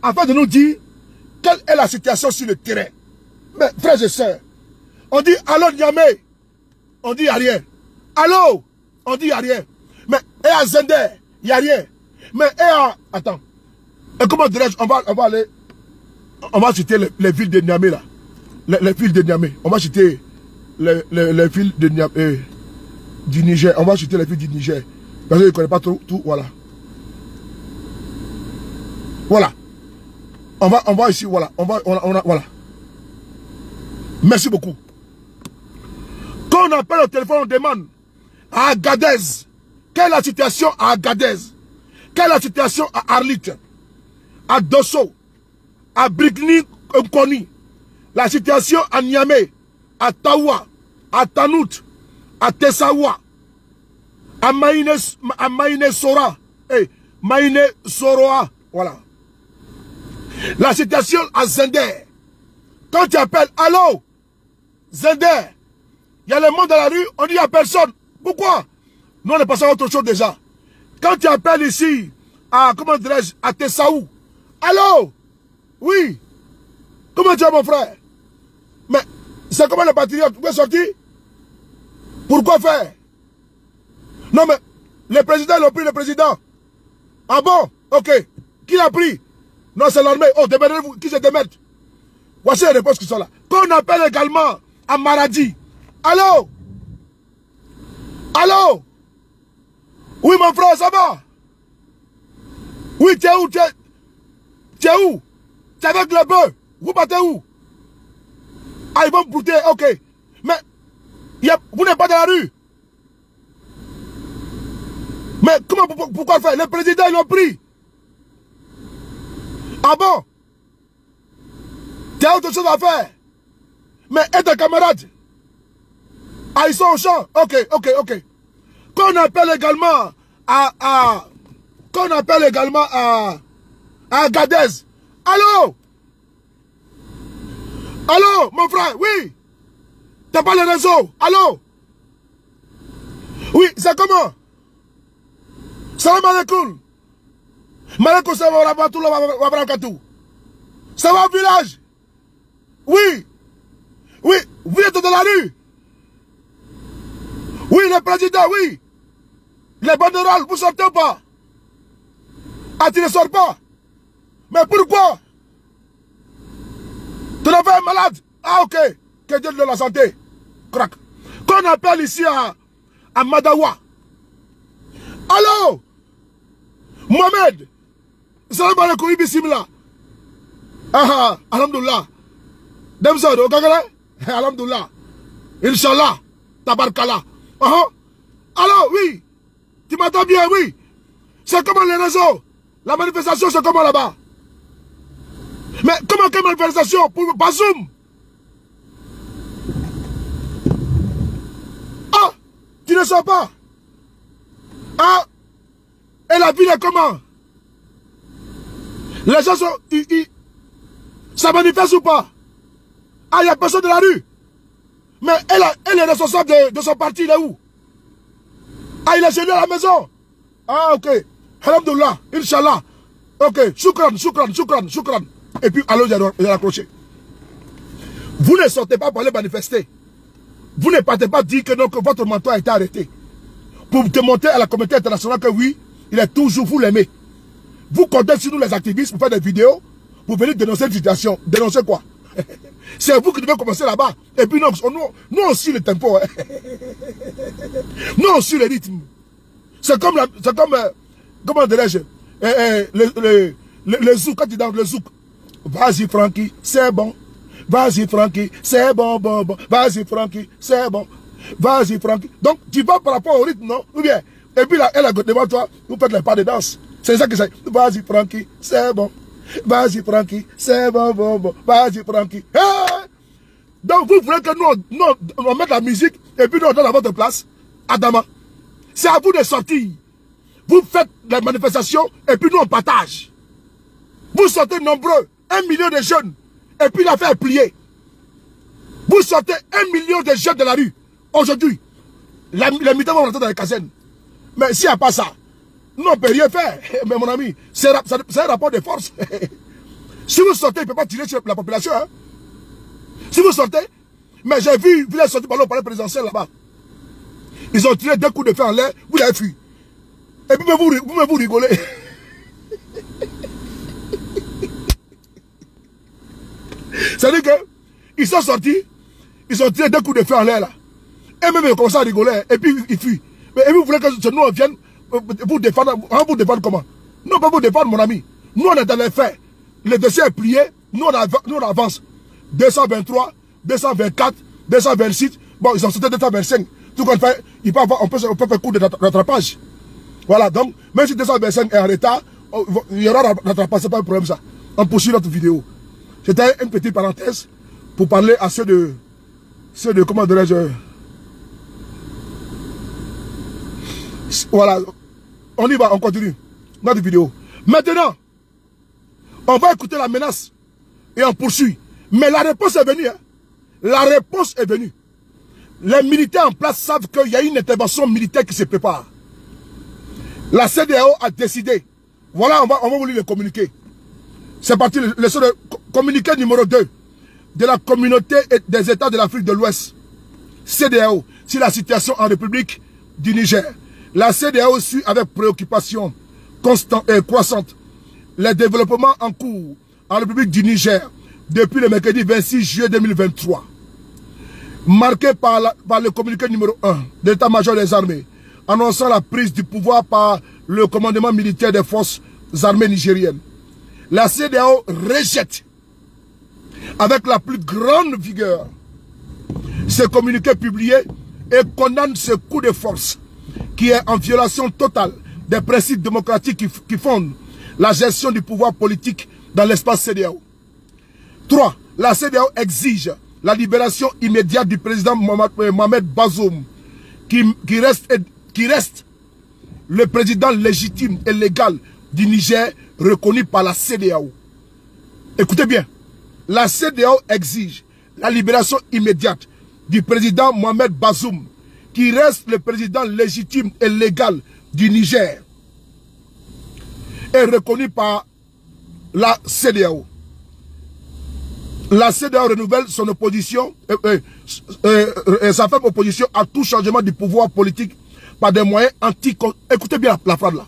afin de nous dire quelle est la situation sur le terrain. Mais frères et sœurs, on dit allô Niamey, on dit il n'y a rien. Allô, on dit il n'y a rien. Mais et à Zender, il n'y a rien. Mais et à... Attends. Et comment dirais-je, on va aller... On va citer les villes de Niamey là. Les villes de Niamey. On va citer les villes de Niamey, du Niger. On va citer les villes du Niger. Parce que je ne connais pas tout, voilà. Voilà. On va ici, voilà. Voilà. Merci beaucoup. Quand on appelle au téléphone, on demande à Agadez. Quelle est la situation à Agadez? Quelle est la situation à Arlit? À Dosso? À Brigny-Nkoni? La situation à Niamey? À Tawa? À Tanout? À Tessawa? À Maïne Sora? Maïne Soroa? Voilà. La situation à Zender? Quand tu appelles, allô, Zender, il y a le monde dans la rue, on dit il n'y a personne. Pourquoi? Nous, on est passé à autre chose déjà. Quand tu appelles ici, à, comment dirais-je, à Tessaou, allô, oui, comment tu es mon frère? Mais c'est comment les patriotes, vous êtes sortis? Pourquoi faire? Non mais, le président, ils ont pris le président. Ah bon? Ok. Qui l'a pris? Non, c'est l'armée. Oh, démerdez-vous. Qui se démerde? Voici les réponses qui sont là. Qu'on appelle également à Maradi. Allô? Allô? Oui, mon frère, ça va? Oui, tu es où? Tu es où? Tu es avec le bœuf. Vous partez où? Ah, ils vont me brouter, ok. Mais, vous n'êtes pas dans la rue. Mais comment, pourquoi le faire? Le président, ils l'ont pris. Ah bon? Tu as autre chose à faire? Mais et tes camarades? Ah, ils sont au champ? Ok. Qu'on appelle également à Agadez. Allô? Allô, mon frère? Oui? T'as pas le réseau? Allô? Oui, c'est comment? Salam alaikum. Malaikum salam wa rahmatullahi wa barakatuh. Ça va au village? Oui. Oui, vous êtes dans la rue? Oui, le président, oui. Les banderoles, vous sortez ou pas? Ah, tu ne sors pas? Mais pourquoi? Tu n'as pas un malade? Ah, ok. Que Dieu te donne la santé. Crac. Qu'on appelle ici à Madawa. Allô? Mohamed. Salam alaikum, bismillah. Ah, alhamdulillah. Demsod, au Gagara? Alhamdulillah. Inch'Allah. Tabarkala. Alors, oui. Tu m'entends bien, oui. C'est comment les réseaux? La manifestation, c'est comment là-bas? Mais comment quelle manifestation? Pour Bazoum? Ah, tu ne sors pas? Ah, et la ville est comment? Les gens sont... ça manifeste ou pas? Ah, il n'y a personne de la rue. Mais elle est responsable de son parti, il est où? Ah, il est chez lui à la maison. Ah, ok. Alhamdulillah, Inch'Allah. Ok, shukran. Et puis, allô, j'ai raccroché. Vous ne sortez pas pour aller manifester. Vous ne partez pas dire que, non, que votre mentor a été arrêté. Pour démontrer à la communauté internationale que oui, il est toujours, vous l'aimez. Vous comptez sur nous les activistes pour faire des vidéos, pour venir dénoncer une situation. Dénoncer quoi? C'est vous qui devez commencer là-bas. Et puis nous on suit le tempo. Hein. Nous on suit le rythme. C'est comme, comment dirais-je, le zouk, quand tu danses le zouk. Vas-y Francky, c'est bon. Vas-y Francky, c'est bon. Vas-y Francky, c'est bon. Vas-y Francky. Donc tu vas par rapport au rythme, non? Ou bien, et puis là, elle est devant toi, vous faites les pas de danse. C'est ça que c'est. Vas-y Francky, c'est bon. Vas-y Francky, c'est bon. Vas-y Francky. Hey! Donc vous voulez que nous on mette la musique et puis nous on donne à votre place, Adama. C'est à vous de sortir. Vous faites les manifestations et puis nous on partage. Vous sortez nombreux, 1 million de jeunes, et puis l'affaire est pliée. Vous sortez 1 million de jeunes de la rue. Aujourd'hui, les militants vont rentrer dans les casernes. Mais s'il n'y a pas ça, nous on ne peut rien faire. Mais mon ami, c'est un rapport de force. Si vous sortez, il ne peut pas tirer sur la population. Hein. Si vous sortez, mais j'ai vu, vous avez sorti par le palais présidentiel là-bas. Ils ont tiré 2 coups de feu en l'air, vous l'avez fui. Et puis vous rigolez. C'est-à-dire que ils sont sortis, ils ont tiré 2 coups de feu en l'air là. Et même ils ont commencé à rigoler, et puis ils fuient. Et vous voulez que nous on vienne vous défendre, vous défendre comment? Non, pas vous défendre mon ami. Nous on est dans les faits. Le dossier est plié, nous on avance. 223, 224, 226, bon ils ont sauté 225. Tout qu'on fait, on peut faire coup de rattrapage. Voilà, donc, même si 225 est en retard, il y aura rattrapage, c'est pas un problème ça. On poursuit notre vidéo. C'était une petite parenthèse pour parler à ceux de comment dirais-je. Voilà, on y va, on continue notre vidéo. Maintenant, on va écouter la menace et on poursuit. Mais la réponse est venue. Hein. La réponse est venue. Les militaires en place savent qu'il y a une intervention militaire qui se prépare. La CEDEAO a décidé. Voilà, on va vous lire le communiqué. C'est parti, le communiqué numéro 2 de la communauté des États de l'Afrique de l'Ouest. CEDEAO, sur la situation en République du Niger. La CEDEAO suit avec préoccupation constante et croissante les développements en cours en République du Niger depuis le mercredi 26 juillet 2023. Marqué par le communiqué numéro 1 de l'état-major des armées, annonçant la prise du pouvoir par le commandement militaire des forces armées nigériennes. La CEDEAO rejette avec la plus grande vigueur ce communiqué publié et condamne ce coup de force qui est en violation totale des principes démocratiques qui fondent la gestion du pouvoir politique dans l'espace CEDEAO. 3. La CEDEAO exige la libération immédiate du président Mohamed Bazoum, qui reste le président légitime et légal du Niger, reconnu par la CEDEAO. Écoutez bien, la CEDEAO exige la libération immédiate du président Mohamed Bazoum, qui reste le président légitime et légal du Niger, est reconnu par la CEDEAO. La CEDEAO renouvelle son opposition, sa ferme opposition à tout changement du pouvoir politique par des moyens anticonstitutionnels. Écoutez bien la phrase là.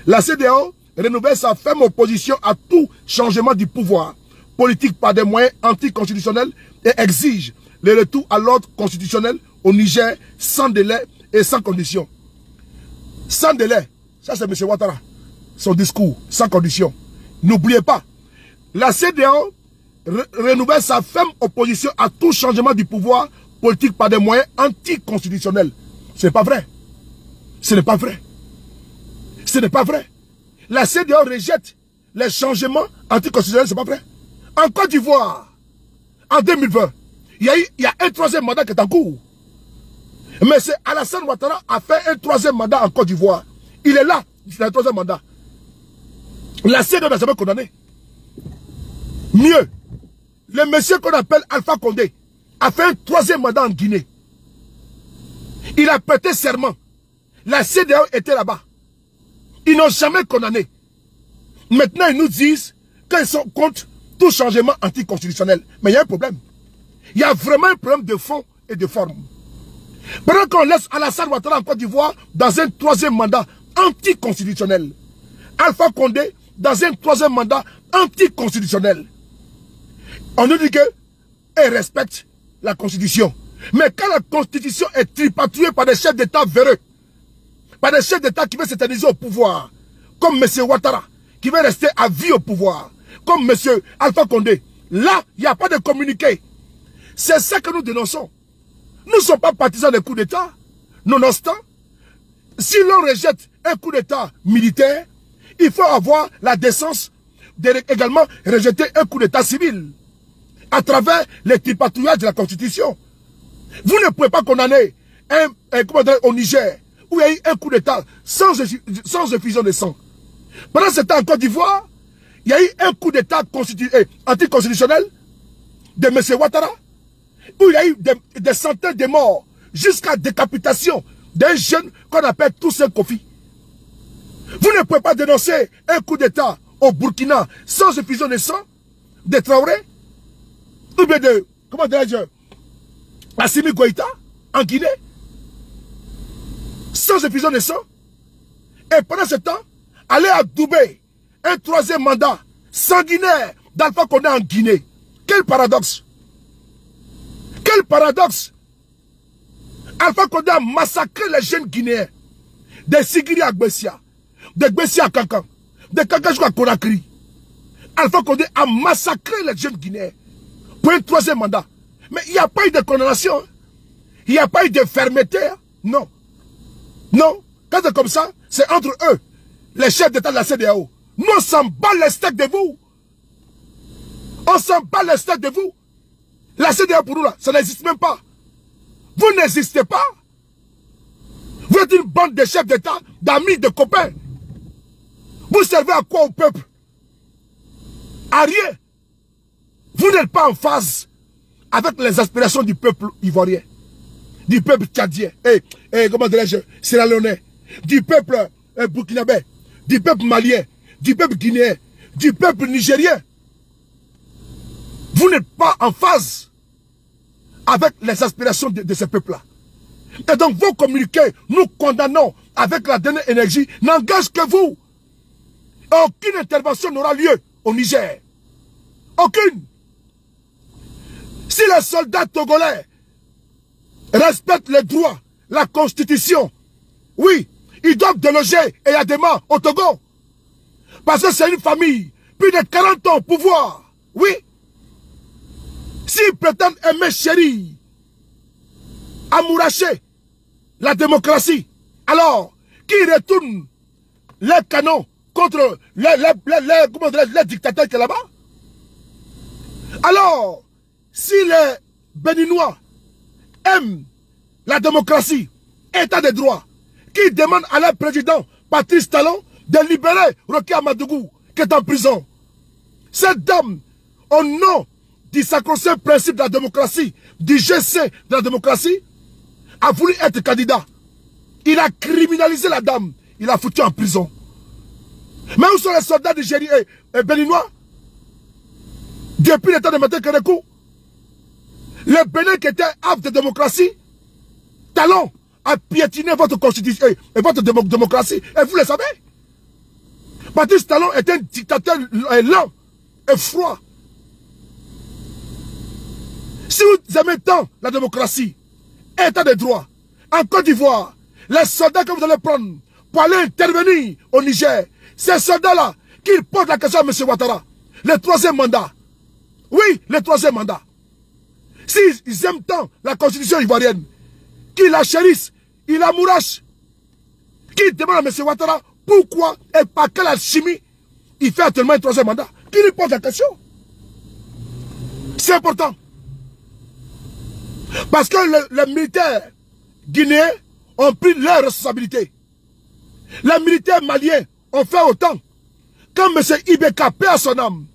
La CEDEAO renouvelle sa ferme opposition à tout changement du pouvoir politique par des moyens anticonstitutionnels et exige le retour à l'ordre constitutionnel au Niger sans délai et sans condition. Sans délai, ça c'est M. Ouattara, son discours, sans condition. N'oubliez pas, la CEDEAO renouvelle sa ferme opposition à tout changement du pouvoir politique par des moyens anticonstitutionnels. Ce n'est pas vrai. Ce n'est pas vrai. Ce n'est pas vrai. La CEDEAO rejette les changements anticonstitutionnels, ce n'est pas vrai. En Côte d'Ivoire, en 2020, il y a un troisième mandat qui est en cours. Mais c'est Alassane Ouattara a fait un troisième mandat en Côte d'Ivoire. Il est là, c'est un troisième mandat. La CEDEAO n'a jamais condamné. Mieux, le monsieur qu'on appelle Alpha Condé a fait un troisième mandat en Guinée. Il a prêté serment. La CEDEAO était là-bas. Ils n'ont jamais condamné. Maintenant, ils nous disent qu'ils sont contre tout changement anticonstitutionnel. Mais il y a un problème. Il y a vraiment un problème de fond et de forme. Pendant qu'on laisse Alassane Ouattara en Côte d'Ivoire dans un troisième mandat anticonstitutionnel, Alpha Condé dans un troisième mandat anticonstitutionnel, on nous dit qu'elle respecte la Constitution. Mais quand la Constitution est tripatouillée par des chefs d'État véreux, par des chefs d'État qui veulent s'éterniser au pouvoir, comme M. Ouattara, qui veut rester à vie au pouvoir, comme M. Alpha Condé, là, il n'y a pas de communiqué. C'est ça que nous dénonçons. Nous ne sommes pas partisans des coups d'État. Nonobstant, si l'on rejette un coup d'État militaire, il faut avoir la décence également rejeter un coup d'État civil à travers les tripatouillages de la Constitution. Vous ne pouvez pas condamner au Niger où il y a eu un coup d'État sans effusion de sang. Pendant ce temps en Côte d'Ivoire, il y a eu un coup d'État anticonstitutionnel de M. Ouattara où il y a eu des centaines de morts jusqu'à décapitation d'un jeune qu'on appelle Toussaint Kofi. Vous ne pouvez pas dénoncer un coup d'État au Burkina sans effusion de sang de Traoré ou bien de, comment dirais-je, Assimi Goïta en Guinée sans effusion de sang. Et pendant ce temps, aller adouber un troisième mandat sanguinaire d'Alpha Condé en Guinée. Quel paradoxe! Quel paradoxe! Alpha Condé a massacré les jeunes Guinéens. De Sigiri à Gbessia, de Gbessia à Kankan, de Kankan jusqu'à Conakry. Alpha Condé a massacré les jeunes Guinéens pour un troisième mandat. Mais il n'y a pas eu de condamnation. Il n'y a pas eu de fermeté. Non. Non. Quand c'est comme ça, c'est entre eux, les chefs d'État de la CEDEAO. Nous, on s'en bat les steaks de vous. On s'en bat les steaks de vous. La CEDEAO pour nous, là, ça n'existe même pas. Vous n'existez pas. Vous êtes une bande de chefs d'État, d'amis, de copains. Vous servez à quoi au peuple? À rien. Vous n'êtes pas en phase avec les aspirations du peuple ivoirien, du peuple tchadien, comment dirais-je, sierra-léonais, du peuple burkinabé, du peuple malien, du peuple guinéen, du peuple nigérien. Vous n'êtes pas en phase avec les aspirations de ce peuple-là. Et donc vos communiqués, nous condamnons avec la dernière énergie, n'engagent que vous. Aucune intervention n'aura lieu au Niger. Aucune. Si les soldats togolais respectent les droits, la constitution, oui, ils doivent déloger Eyadema au Togo. Parce que c'est une famille, plus de 40 ans au pouvoir. Oui. S'ils prétendent aimer chéri, amouracher la démocratie, alors qu'ils retournent les canons contre les dictateurs qui sont là-bas. Alors, si les Béninois aiment la démocratie, état de droit, qui demandent à leur président, Patrice Talon, de libérer Roch Amadougou, qui est en prison. Cette dame, au nom du sacro-saint principe de la démocratie, du GC de la démocratie, a voulu être candidat. Il a criminalisé la dame. Il a foutu en prison. Mais où sont les soldats nigériens et béninois? Depuis le temps de Maître Kérékou, le Bénin qui était havre de démocratie, Talon a piétiné votre constitution et votre démocratie. Et vous le savez. Patrice Talon est un dictateur lent et froid. Si vous aimez tant la démocratie, état de droit, en Côte d'Ivoire, les soldats que vous allez prendre pour aller intervenir au Niger, ces soldats-là, qu'ils posent la question à M. Ouattara, le troisième mandat. Oui, le troisième mandat. S'ils aiment tant la constitution ivoirienne, qu'ils la chérissent, ils l'amourachent, qu'ils demandent à M. Ouattara pourquoi et par quelle alchimie il fait actuellement un troisième mandat. Qu'ils lui pose la question. C'est important. Parce que les militaires guinéens ont pris leurs responsabilités. Les militaires maliens ont fait autant. Quand M. Ibeka paie à son âme.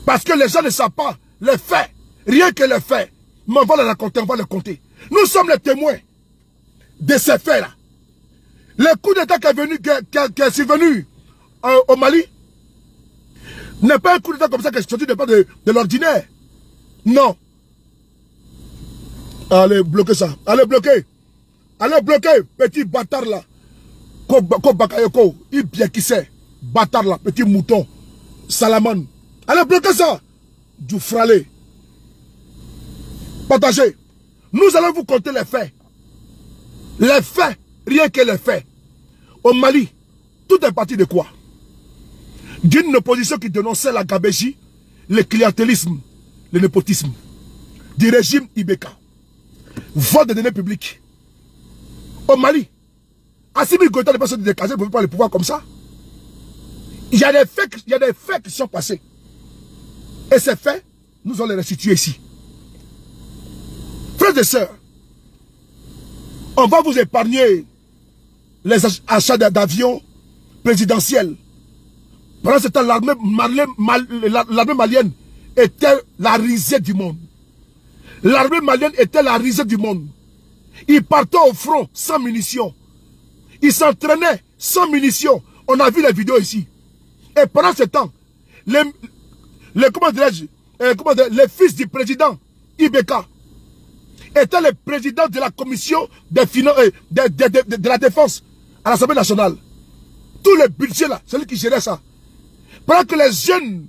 Parce que les gens ne savent pas les faits. Rien que les faits. Mais on va les raconter, on va les compter. Nous sommes les témoins de ces faits-là. Le coup d'État qui est survenu au Mali n'est pas un coup d'État comme ça qui est sorti de l'ordinaire. Non. Allez, bloquez ça. Allez, bloquez. Allez, bloquez, petit bâtard là. Ko Bakayoko, il bien qui sait. Bâtard là, petit mouton. Salamane. Allez, bloquez ça. Du fralé. Partagez. Nous allons vous compter les faits. Les faits, rien que les faits. Au Mali, tout est parti de quoi? D'une opposition qui dénonçait la gabégie, le clientélisme, le népotisme. Du régime Ibeka. Vote de données publiques. Au Mali, Assimi Goïta n'est pas sorti de caser pour pas le pouvoir comme ça. Il y a des faits qui sont passés. Et ces faits, nous allons les restituer ici. Frères et sœurs, on va vous épargner les achats d'avions présidentiels. Pendant ce temps, l'armée malienne était la risée du monde. L'armée malienne était la risée du monde. Ils partaient au front sans munitions. Ils s'entraînaient sans munitions. On a vu les vidéos ici. Et pendant ce temps, les fils du président Ibeka étaient les présidents de la commission des finances, de la défense à l'Assemblée nationale. Tout le budget là, c'est lui qui gérait ça. Pendant que les jeunes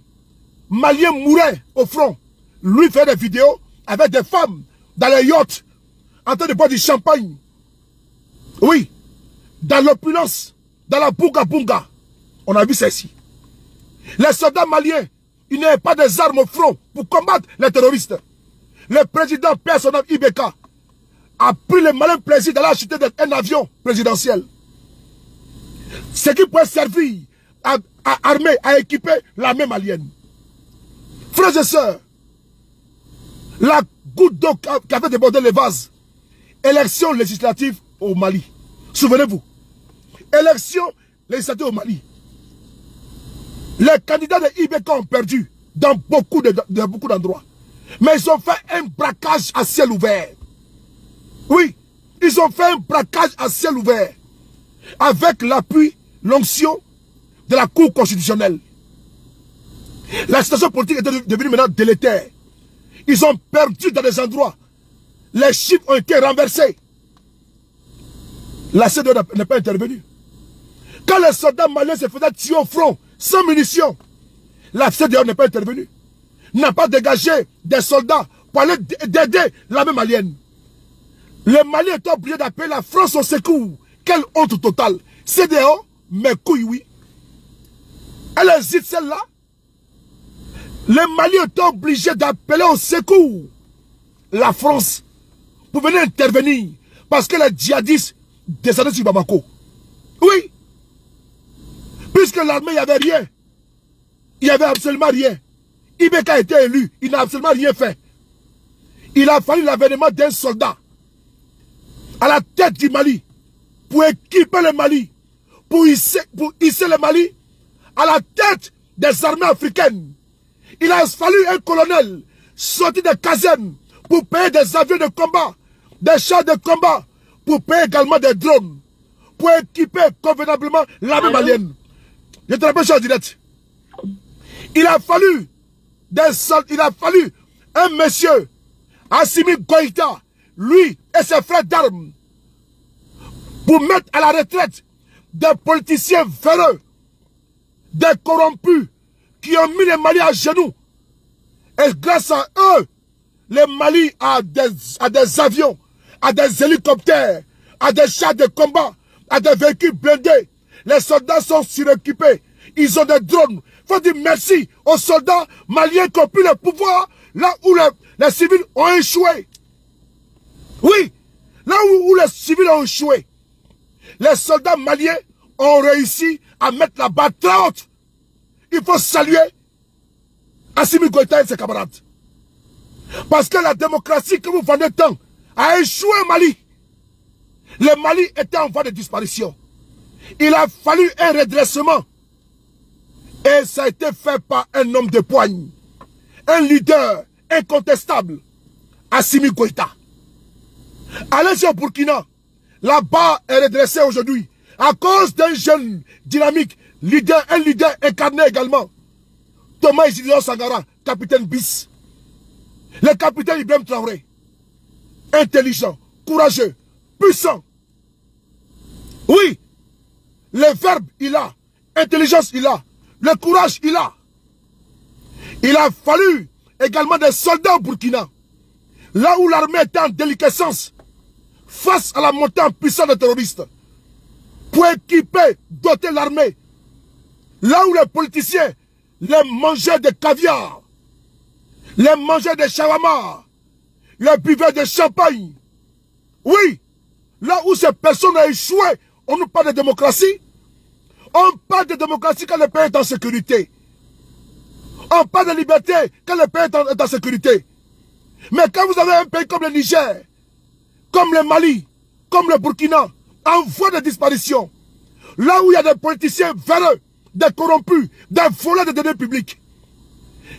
Maliens mouraient au front, lui fait des vidéos avec des femmes dans les yachts, en train de boire du champagne. Oui, dans l'opulence, dans la bunga. On a vu ça ici. Les soldats maliens, ils n'avaient pas des armes au front pour combattre les terroristes. Le président personnel Ibeka a pris le malin plaisir d'aller acheter un avion présidentiel. Ce qui pourrait servir à armer, à équiper l'armée malienne. Frères et sœurs, la goutte d'eau qui avait débordé les vases. Élection législative au Mali. Souvenez-vous. Élection législative au Mali. Les candidats de Ibeka ont perdu dans beaucoup d'endroits. Mais ils ont fait un braquage à ciel ouvert. Oui, ils ont fait un braquage à ciel ouvert. Avec l'appui, l'onction de la Cour constitutionnelle. La situation politique est devenue maintenant délétère. Ils ont perdu dans des endroits. Les chiffres ont été renversés. La CEDEAO n'est pas intervenue. Quand les soldats maliens se faisaient tuer au front, sans munitions, la CEDEAO n'est pas intervenue. N'a pas dégagé des soldats pour aller d'aider l'armée malienne. Les Maliens étaient obligés d'appeler la France au secours. Quelle honte totale. CEDEAO, mais couilles, oui. Elle hésite celle-là. Les Maliens étaient obligés d'appeler au secours la France pour venir intervenir. Parce que les djihadistes descendaient sur Bamako. Oui. Puisque l'armée, il n'y avait rien. Il n'y avait absolument rien. Ibeka a été élu. Il n'a absolument rien fait. Il a fallu l'avènement d'un soldat à la tête du Mali pour équiper le Mali, pour hisser le Mali à la tête des armées africaines. Il a fallu un colonel sorti des casernes pour payer des avions de combat, des chars de combat, pour payer également des drones, pour équiper convenablement l'armée malienne. Je te rappelle, cher direct. Il a fallu un monsieur, Assimi Goïta, lui et ses frères d'armes, pour mettre à la retraite des politiciens véreux, des corrompus, qui ont mis le Mali à genoux. Et grâce à eux, le Mali a des avions, a des hélicoptères, a des chars de combat, a des véhicules blindés. Les soldats sont suréquipés. Ils ont des drones. Il faut dire merci aux soldats maliens qui ont pris le pouvoir là où les civils ont échoué. Oui, là où les civils ont échoué. Les soldats maliens ont réussi à mettre la barre très haute. Il faut saluer Assimi Goïta et ses camarades. Parce que la démocratie que vous vendez tant a échoué au Mali. Le Mali était en voie de disparition. Il a fallu un redressement. Et ça a été fait par un homme de poigne. Un leader incontestable. Assimi Goïta. Allez au Burkina. La barre est redressée aujourd'hui. À cause d'un jeune dynamique, un leader incarné également. Thomas Isidore Sangara, capitaine bis. Le capitaine Ibrahim Traoré. Intelligent, courageux, puissant. Oui, le verbe il a, intelligence il a, le courage il a. Il a fallu également des soldats au Burkina. Là où l'armée était en déliquescence, face à la montée en puissance des terroristes, pour équiper, doter l'armée. Là où les politiciens, les mangeurs de caviar, les mangeurs de shawarma, les buveurs de champagne. Oui, là où ces personnes ont échoué, on nous parle de démocratie. On parle de démocratie quand le pays est en sécurité. On parle de liberté quand le pays est en sécurité. Mais quand vous avez un pays comme le Niger, comme le Mali, comme le Burkina, en voie de disparition, là où il y a des politiciens véreux, des corrompus, des voleurs de deniers publics,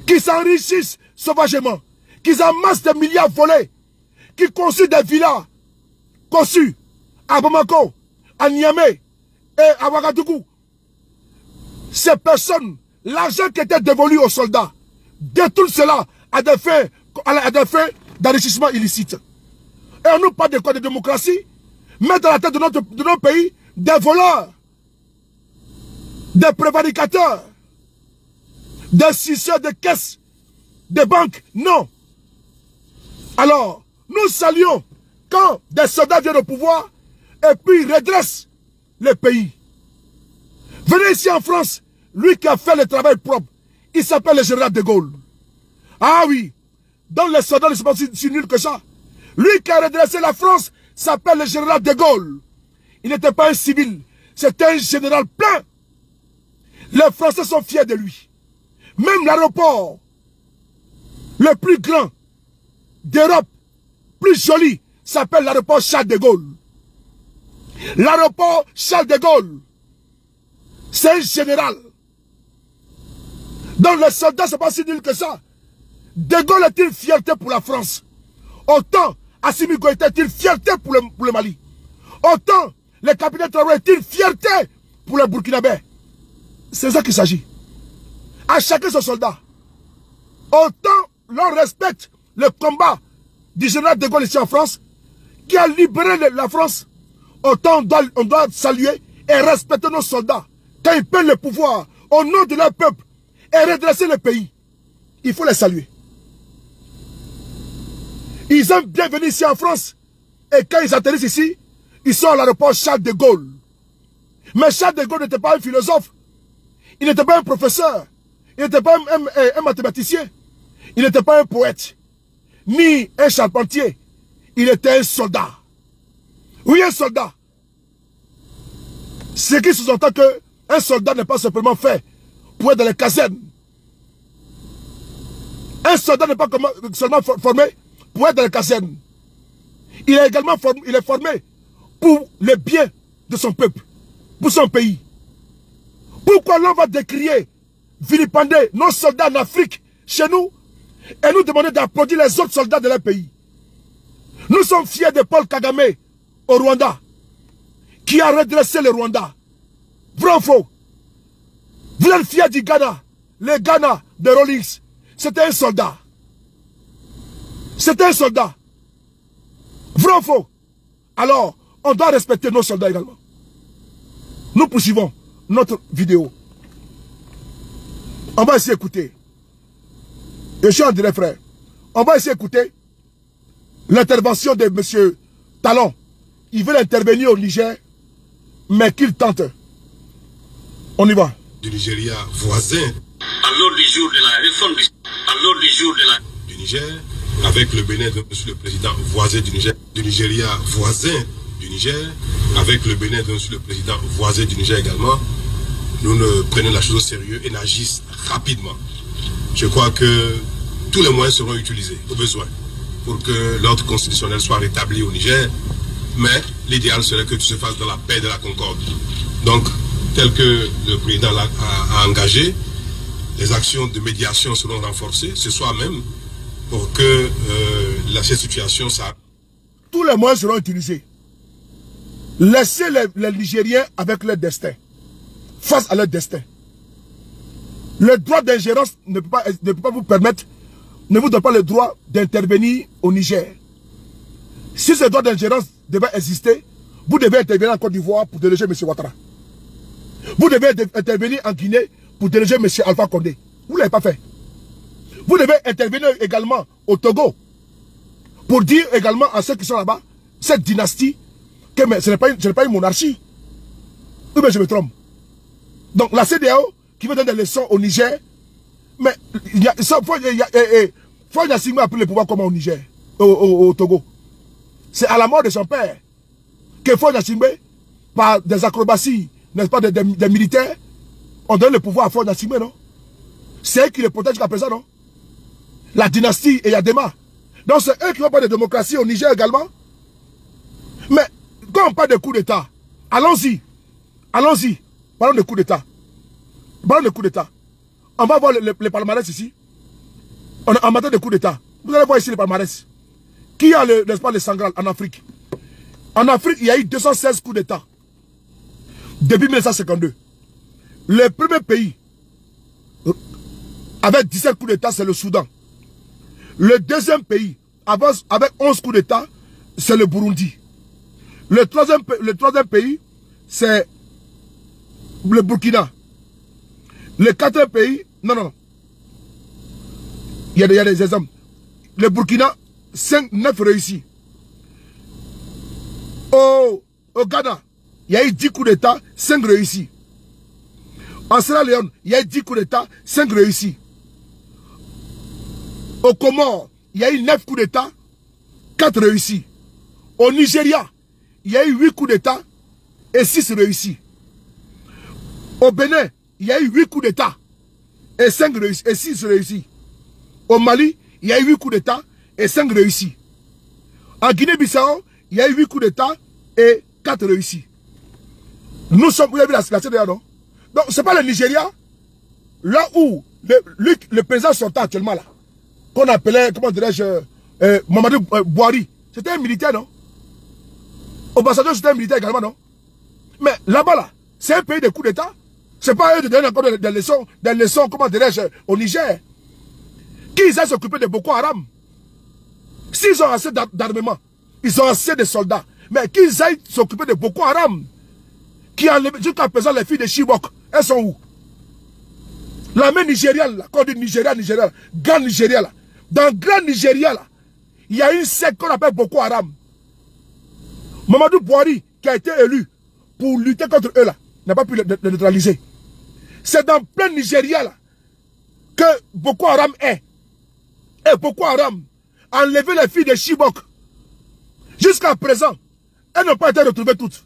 qui s'enrichissent sauvagement, qui amassent des milliards volés, qui construisent des villas conçues à Bamako, à Niamey et à Ouagadougou. Ces personnes, l'argent qui était dévolu aux soldats, détournent cela à des fins d'enrichissement illicite. Et on nous parle de quoi? De démocratie? Mettre dans la tête de notre pays des voleurs, des prévaricateurs, des suceurs de caisses, des banques. Non. Alors, nous saluons quand des soldats viennent au pouvoir et puis redressent le pays. Venez ici en France, lui qui a fait le travail propre, il s'appelle le général de Gaulle. Ah oui, donc les soldats ne sont pas si nuls que ça. Lui qui a redressé la France s'appelle le général de Gaulle. Il n'était pas un civil, c'était un général plein. Les Français sont fiers de lui. Même l'aéroport, le plus grand d'Europe, plus joli, s'appelle l'aéroport Charles de Gaulle. L'aéroport Charles de Gaulle, c'est un général. Donc les soldats, c'est pas si nul que ça. De Gaulle est une fierté pour la France. Autant Assimi Goïta est une fierté pour le Mali. Autant le capitaine Traoré est une fierté pour les Burkinabés. C'est ça qu'il s'agit. À chacun son soldat. Autant l'on respecte le combat du général de Gaulle ici en France, qui a libéré la France, autant on doit saluer et respecter nos soldats. Quand ils prennent le pouvoir au nom de leur peuple et redresser le pays, il faut les saluer. Ils aiment bien venir ici en France. Et quand ils atterrissent ici, ils sont à l'aéroport Charles de Gaulle. Mais Charles de Gaulle n'était pas un philosophe. Il n'était pas un professeur. Il n'était pas un mathématicien. Il n'était pas un poète. Ni un charpentier. Il était un soldat. Oui, un soldat. Ce qui sous-entend qu'un soldat n'est pas simplement fait pour être dans les casernes. Un soldat n'est pas seulement formé pour être dans les casernes. Il est également formé pour le bien de son peuple, pour son pays. Pourquoi l'on va décrier, vilipender nos soldats en Afrique, chez nous, et nous demander d'applaudir les autres soldats de leur pays? Nous sommes fiers de Paul Kagame au Rwanda, qui a redressé le Rwanda. Vrai ou faux? Vous êtes fiers du Ghana, le Ghana de Rawlings, c'était un soldat. C'était un soldat. Vrai ou faux? Alors, on doit respecter nos soldats également. Nous poursuivons notre vidéo. On va essayer d'écouter. Je suis en direct, frère. On va essayer d'écouter l'intervention de M. Talon. Il veut intervenir au Niger, mais qu'il tente. On y va. Du Nigeria voisin. À l'ordre du jour de la réforme du Niger, avec le Bénin, monsieur le président voisin du Niger, du Nigeria voisin du Niger, avec le Bénin, monsieur le président voisin du Niger également, nous ne prenons la chose au sérieux et n'agissons rapidement. Je crois que tous les moyens seront utilisés au besoin pour que l'ordre constitutionnel soit rétabli au Niger, mais l'idéal serait que tout se fasse dans la paix et de la concorde. Donc, tel que le président a engagé, les actions de médiation seront renforcées ce soir même pour que cette situation s'arrête. Tous les moyens seront utilisés. Laissez les Nigériens avec leur destin, face à leur destin. Le droit d'ingérence ne peut pas vous permettre, ne vous donne pas le droit d'intervenir au Niger. Si ce droit d'ingérence devait exister, vous devez intervenir en Côte d'Ivoire pour déloger M. Ouattara. Vous devez intervenir en Guinée pour déloger M. Alpha Condé. Vous ne l'avez pas fait. Vous devez intervenir également au Togo pour dire également à ceux qui sont là-bas, cette dynastie, que ce n'est pas une monarchie. Ou bien je me trompe. Donc la CEDEAO qui veut donner des leçons au Niger, mais il faut Yassine a pris le pouvoir comment au Niger, au Togo. C'est à la mort de son père que Faure Gnassingbé, par des acrobaties, n'est-ce pas, des militaires, on donne le pouvoir à Faure Gnassingbé, non? C'est eux qui le protègent jusqu'à présent, non? La dynastie Eyadema. Donc c'est eux qui vont parler de démocratie au Niger également. Mais quand on parle de coup d'État, allons-y. Allons-y. Parlons de coup d'État. Parlons de coup d'État. On va voir les palmarès ici. En matière de coup d'État. Vous allez voir ici les palmarès. Qui a n'est-ce pas, le Sangral en Afrique? En Afrique, il y a eu 216 coups d'État. Depuis 1952. Le premier pays avec 17 coups d'État, c'est le Soudan. Le deuxième pays avec 11 coups d'État, c'est le Burundi. Le troisième pays, c'est le Burkina. Le quatrième pays, non. Il y a des exemples. Le Burkina, 9 réussis. Au Ghana, il y a eu 10 coups d'État, 5 réussis. En Sierra Leone, il y a eu 10 coups d'État, 5 réussis. Au Comores, il y a eu 9 coups d'État, 4 réussis. Au Nigeria, il y a eu 8 coups d'État et 6 réussis. Au Bénin, il y a eu 8 coups d'État et 6 réussis. Au Mali, il y a eu 8 coups d'État et 5 réussis. En Guinée-Bissau, il y a eu 8 coups d'État et 4 réussis. Nous sommes, vous avez vu la CEDEAO, non? Donc, ce n'est pas le Nigeria, là où le président sortant actuellement là, qu'on appelait, comment dirais-je, Mamadou Bouhari, c'était un militaire, non? Obasanjo, c'était un militaire également, non? Mais là-bas, là, c'est un pays de coup d'État. C'est pas eux de donner encore des leçons, comment dirais-je, au Niger. Qu'ils aillent s'occuper de Boko Haram. S'ils ont assez d'armement, ils ont assez de soldats. Mais qu'ils aillent s'occuper de Boko Haram. Qui enlève jusqu'à présent les filles de Chibok. Elles sont où? L'armée nigériane, là, quand on dit Nigeria, Grand Nigeria, là. Dans Grand Nigeria, là, il y a une secte qu'on appelle Boko Haram. Mamadou Bouhari, qui a été élu pour lutter contre eux, là, n'a pas pu le neutraliser. C'est dans plein Nigeria, là, que Boko Haram est. Et Boko Haram a enlevé les filles de Chibok. Jusqu'à présent, elles n'ont pas été retrouvées toutes.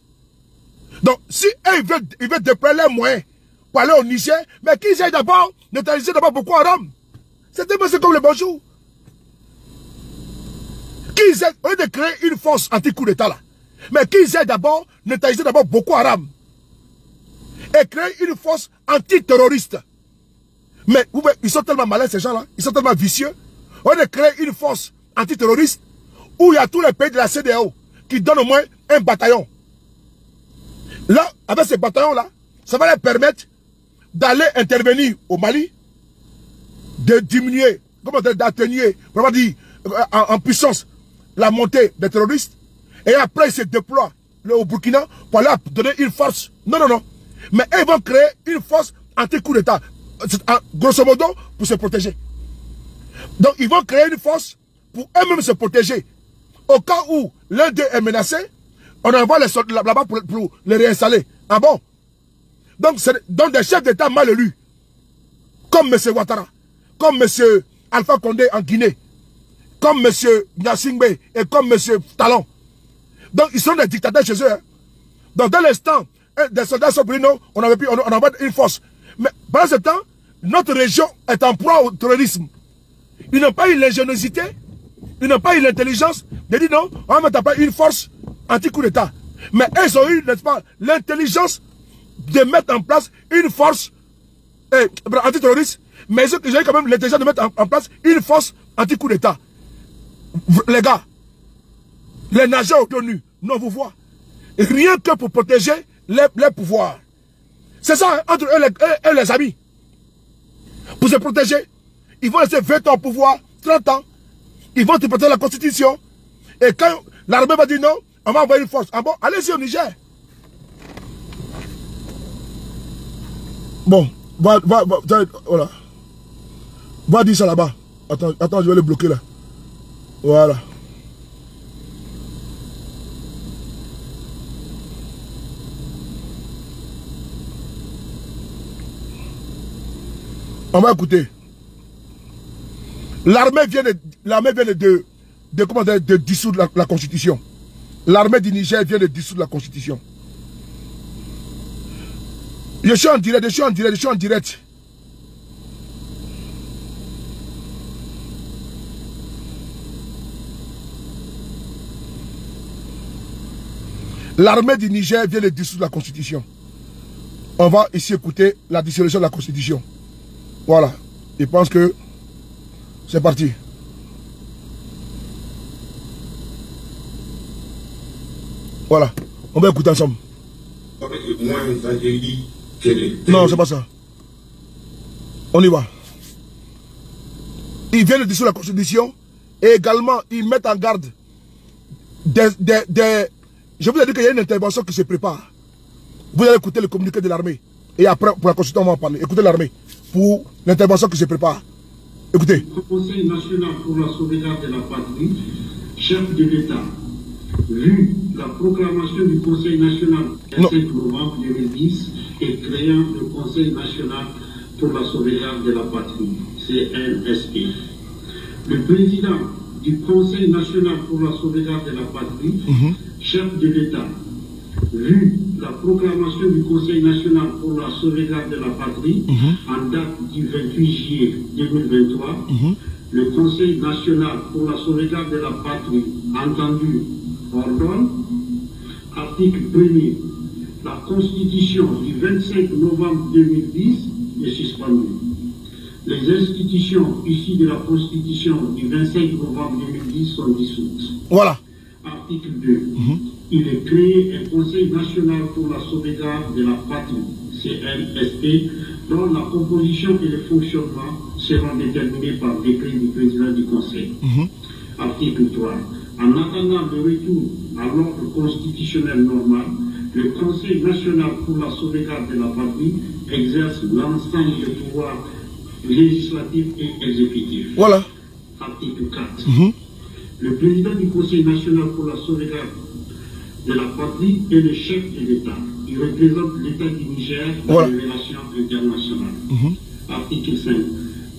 Donc, si eux, ils veulent déployer leurs moyens pour aller au Niger, mais qu'ils aillent d'abord neutraliser d'abord Boko Haram. C'est comme le bonjour. Qu'ils aient, au lieu de créer une force anti-coup d'État là, mais qu'ils aient d'abord neutraliser d'abord Boko Haram. Et créer une force anti-terroriste. Mais ils sont tellement malins ces gens-là, ils sont tellement vicieux. Au lieu de créer une force antiterroriste où il y a tous les pays de la CEDEAO qui donnent au moins un bataillon. Là, avec ces bataillons-là, ça va leur permettre d'aller intervenir au Mali, de diminuer, d'atténuer, vraiment dire, en puissance, la montée des terroristes. Et après, ils se déploient au Burkina pour aller donner une force. Non, non, non. Mais ils vont créer une force anti-coup d'État. Grosso modo, pour se protéger. Donc, ils vont créer une force pour eux-mêmes se protéger. Au cas où l'un d'eux est menacé, on envoie les soldats là-bas pour les réinstaller. Ah bon? Donc des chefs d'État mal élus, comme M. Ouattara, comme M. Alpha Condé en Guinée, comme M. Gnassingbé et comme M. Talon. Donc, ils sont des dictateurs chez eux. Hein. Donc, dans l'instant, des soldats sont pris, non, on envoie une force. Mais pendant ce temps, notre région est en proie au terrorisme. Ils n'ont pas eu l'ingéniosité, ils n'ont pas eu l'intelligence de dire non, on va mettre en place une force anti-coup d'État. Mais ils ont eu, n'est-ce pas, l'intelligence de mettre en place une force antiterroriste, mais ils ont eu quand même l'intelligence de mettre en place une force anti-coup d'État. Les gars, les nageurs obtenus, non, vous voyez, rien que pour protéger les pouvoirs. C'est ça, hein, entre eux les amis. Pour se protéger, ils vont laisser 20 ans au pouvoir, 30 ans. Ils vont interpréter la Constitution. Et quand l'armée va dire non, on va envoyer une force. Ah bon, allez-y au Niger. Bon, voilà. Va dire ça là-bas. Attends, je vais le bloquer là. Voilà. On va écouter. L'armée vient de dissoudre la Constitution. L'armée du Niger vient de dissoudre la Constitution. Je suis en direct. L'armée du Niger vient de dissoudre la Constitution. On va ici écouter la dissolution de la Constitution. Voilà. Je pense que c'est parti. Voilà. On va écouter ensemble. Non, c'est pas ça. On y va. Ils viennent de dissoudre la Constitution et également ils mettent en garde je vous ai dit qu'il y a une intervention qui se prépare. Vous allez écouter le communiqué de l'armée. Et après, pour la Constitution, on va en parler. Écoutez l'armée pour l'intervention qui se prépare. Écoutez. Le Conseil national pour la sauvegarde de la patrie, chef de l'État, vu la proclamation du Conseil national du 5 novembre 2010 et créant le Conseil national pour la sauvegarde de la patrie, CNSP. Le président du Conseil national pour la sauvegarde de la patrie, chef de l'État, vu la proclamation du Conseil national pour la sauvegarde de la patrie, en date du 28 juillet 2023, le Conseil national pour la sauvegarde de la patrie, entendu, ordonne, article 1er, la Constitution du 25 novembre 2010 est suspendue. Les institutions issues de la Constitution du 25 novembre 2010 sont dissoutes. Voilà. Article 2. Il est créé un Conseil national pour la sauvegarde de la patrie, CNSP, dont la composition et le fonctionnement seront déterminés par décret du président du Conseil. Article 3. En attendant le retour à l'ordre constitutionnel normal, le Conseil national pour la sauvegarde de la patrie exerce l'ensemble des pouvoirs législatifs et exécutifs. Voilà. Article 4. Le président du Conseil national pour la sauvegarde de la patrie est le chef de l'État. Il représente l'État du Niger dans les relations internationales. Article 5.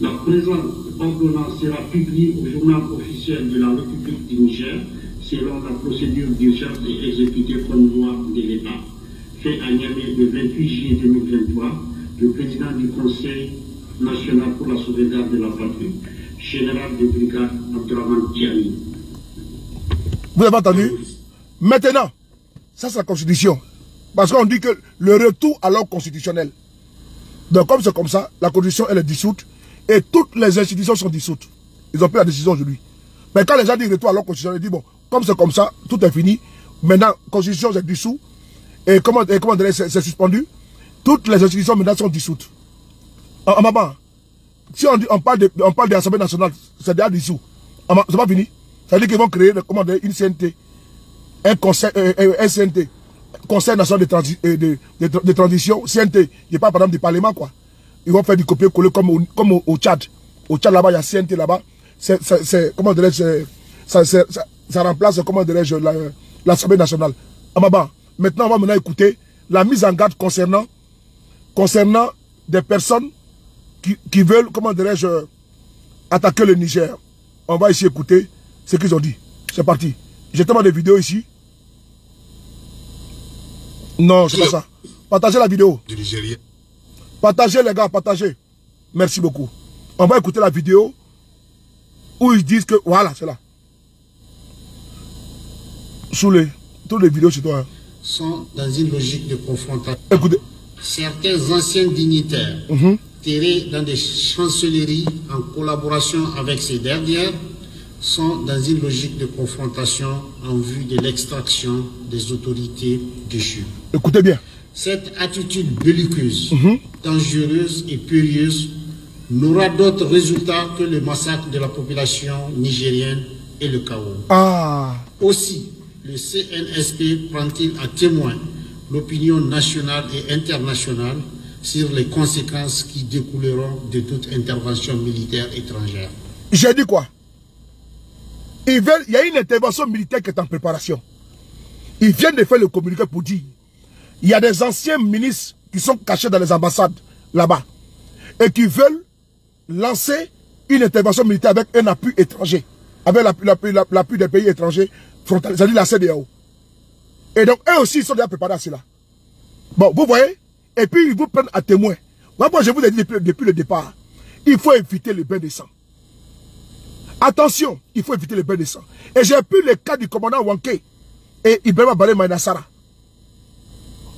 La présente ordonnance sera publiée au journal officiel de la République du Niger selon la procédure d'urgence et exécutée comme loi de l'État. Fait à Niamey le 28 juillet 2023, le président du Conseil national pour la sauvegarde de la patrie, général de brigade Abdourahmane Tiani. Vous avez entendu? Maintenant, ça c'est la Constitution. Parce qu'on dit que le retour à l'ordre constitutionnel. Donc comme c'est comme ça, la Constitution elle est dissoute et toutes les institutions sont dissoutes. Ils ont pris la décision aujourd'hui. Mais quand les gens disent retour à l'ordre constitutionnel, ils disent bon, comme c'est comme ça, tout est fini. Maintenant, la Constitution est dissoute et comment c'est suspendu. Toutes les institutions maintenant sont dissoutes. En maman, si on parle de l'Assemblée nationale, c'est déjà dissous. C'est pas fini. Ça veut dire qu'ils vont créer une CNT, un conseil, un CNT, Conseil national de transition, CNT. Il n'y a pas par exemple du Parlement quoi. Ils vont faire du copier-coller comme au Tchad. Au Tchad là-bas, il y a CNT là-bas. Comment dirais-je, ça remplace, comment dirais-je, l'Assemblée nationale. Maintenant, on va maintenant écouter la mise en garde concernant des personnes qui veulent, comment dirais-je, attaquer le Niger. On va ici écouter ce qu'ils ont dit. C'est parti. J'ai tellement de vidéos ici. Non, c'est pas ça. Partagez la vidéo. Partagez les gars, partagez. Merci beaucoup. On va écouter la vidéo où ils disent que, voilà, c'est là. Toutes les vidéos chez toi. Hein. Sont dans une logique de confrontation. Écoutez. Certains anciens dignitaires terrés dans des chancelleries en collaboration avec ces dernières sont dans une logique de confrontation en vue de l'extraction des autorités déchues. Écoutez bien. Cette attitude belliqueuse, dangereuse et périlleuse n'aura d'autre résultat que le massacre de la population nigérienne et le chaos. Aussi, le CNSP prend-il à témoin l'opinion nationale et internationale sur les conséquences qui découleront de toute intervention militaire étrangère. J'ai dit quoi? Il y a une intervention militaire qui est en préparation. Ils viennent de faire le communiqué pour dire il y a des anciens ministres qui sont cachés dans les ambassades là-bas et qui veulent lancer une intervention militaire avec un appui étranger, avec l'appui des pays étrangers, c'est-à-dire la CEDEAO. Et donc, eux aussi, ils sont déjà préparés à cela. Bon, vous voyez? Et puis, ils vous prennent à témoin. Moi, je vous ai dit depuis le départ, il faut éviter le bain de sang. Attention, il faut éviter le bain de sang. Et j'ai pris le cas du commandant Wanké et Ibrahima Balé Maïnassara.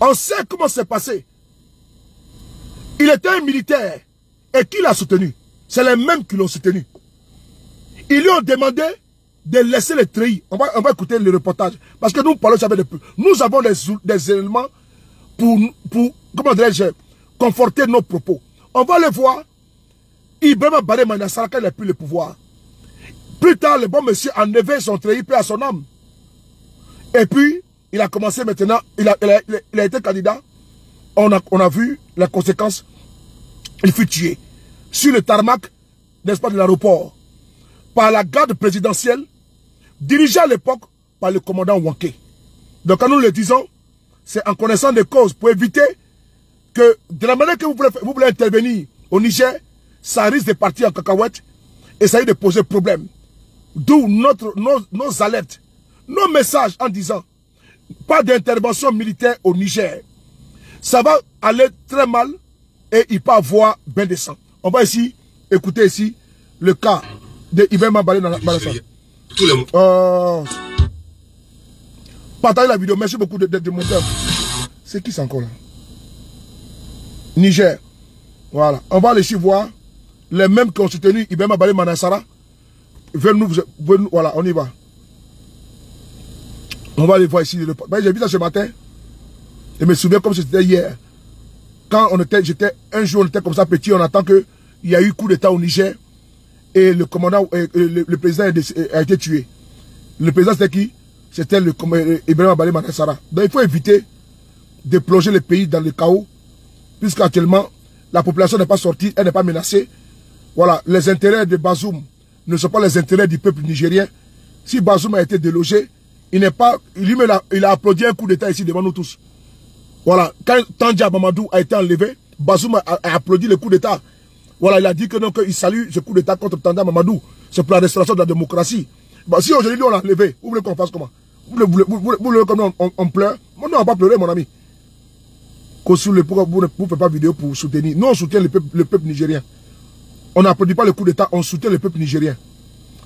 On sait comment c'est passé. Il était un militaire. Et qui l'a soutenu? C'est les mêmes qui l'ont soutenu. Ils lui ont demandé de laisser les treillis. On va écouter le reportage. Parce que nous parlons jamais de peu. Nous avons des éléments pour comment dirais-je, conforter nos propos. On va le voir. Ibrahima Balé Maïnassara, quand il a pris le pouvoir. Plus tard, le bon monsieur a enlevé son treillis, paix à son âme. Et puis, il a commencé maintenant, il a été candidat. On a vu les conséquences. Il fut tué sur le tarmac, n'est-ce pas, de l'aéroport, par la garde présidentielle, dirigée à l'époque par le commandant Wanké. Donc, quand nous le disons, c'est en connaissant des causes pour éviter que, de la manière que vous voulez intervenir au Niger, ça risque de partir en cacahuète et ça risque de poser problème. D'où nos alertes, nos messages en disant pas d'intervention militaire au Niger. Ça va aller très mal et il peut avoir bain de sang. On va ici écouter ici le cas de Ibrahima Balé Maïnassara. Partagez la vidéo. Merci beaucoup de mon frère. C'est qui c'est encore là? Niger. Voilà. On va aller ici voir les mêmes qui ont soutenu Ibrahima Balé Manassara, venez nous, voilà, on y va. On va les voir ici. J'ai vu ça ce matin. Je me souviens comme c'était hier. Quand j'étais un jour, on était comme ça petit, on attend qu'il y a eu coup d'état au Niger et le commandant, le président a été tué. Le président c'était qui? C'était Ibrahima Balé Manassara. Donc il faut éviter de plonger le pays dans le chaos, puisqu'actuellement la population n'est pas sortie, elle n'est pas menacée. Voilà, les intérêts de Bazoum ne sont pas les intérêts du peuple nigérien. Si Bazoum a été délogé, il n'est pas, lui-même il a applaudi un coup d'état ici devant nous tous. Voilà, quand Tandja Mamadou a été enlevé, Bazoum a applaudi le coup d'état. Voilà, il a dit que non, qu'il salue ce coup d'état contre Tandja Mamadou. C'est pour la restauration de la démocratie. Bah, si aujourd'hui on l'a enlevé, vous voulez qu'on fasse comment? Vous voulez comme on pleure? Non, on va pas pleurer, mon ami. Vous ne faites pas vidéo pour soutenir. Nous, on soutient le peuple nigérien. On n'applaudit pas le coup d'état, on soutient le peuple nigérien.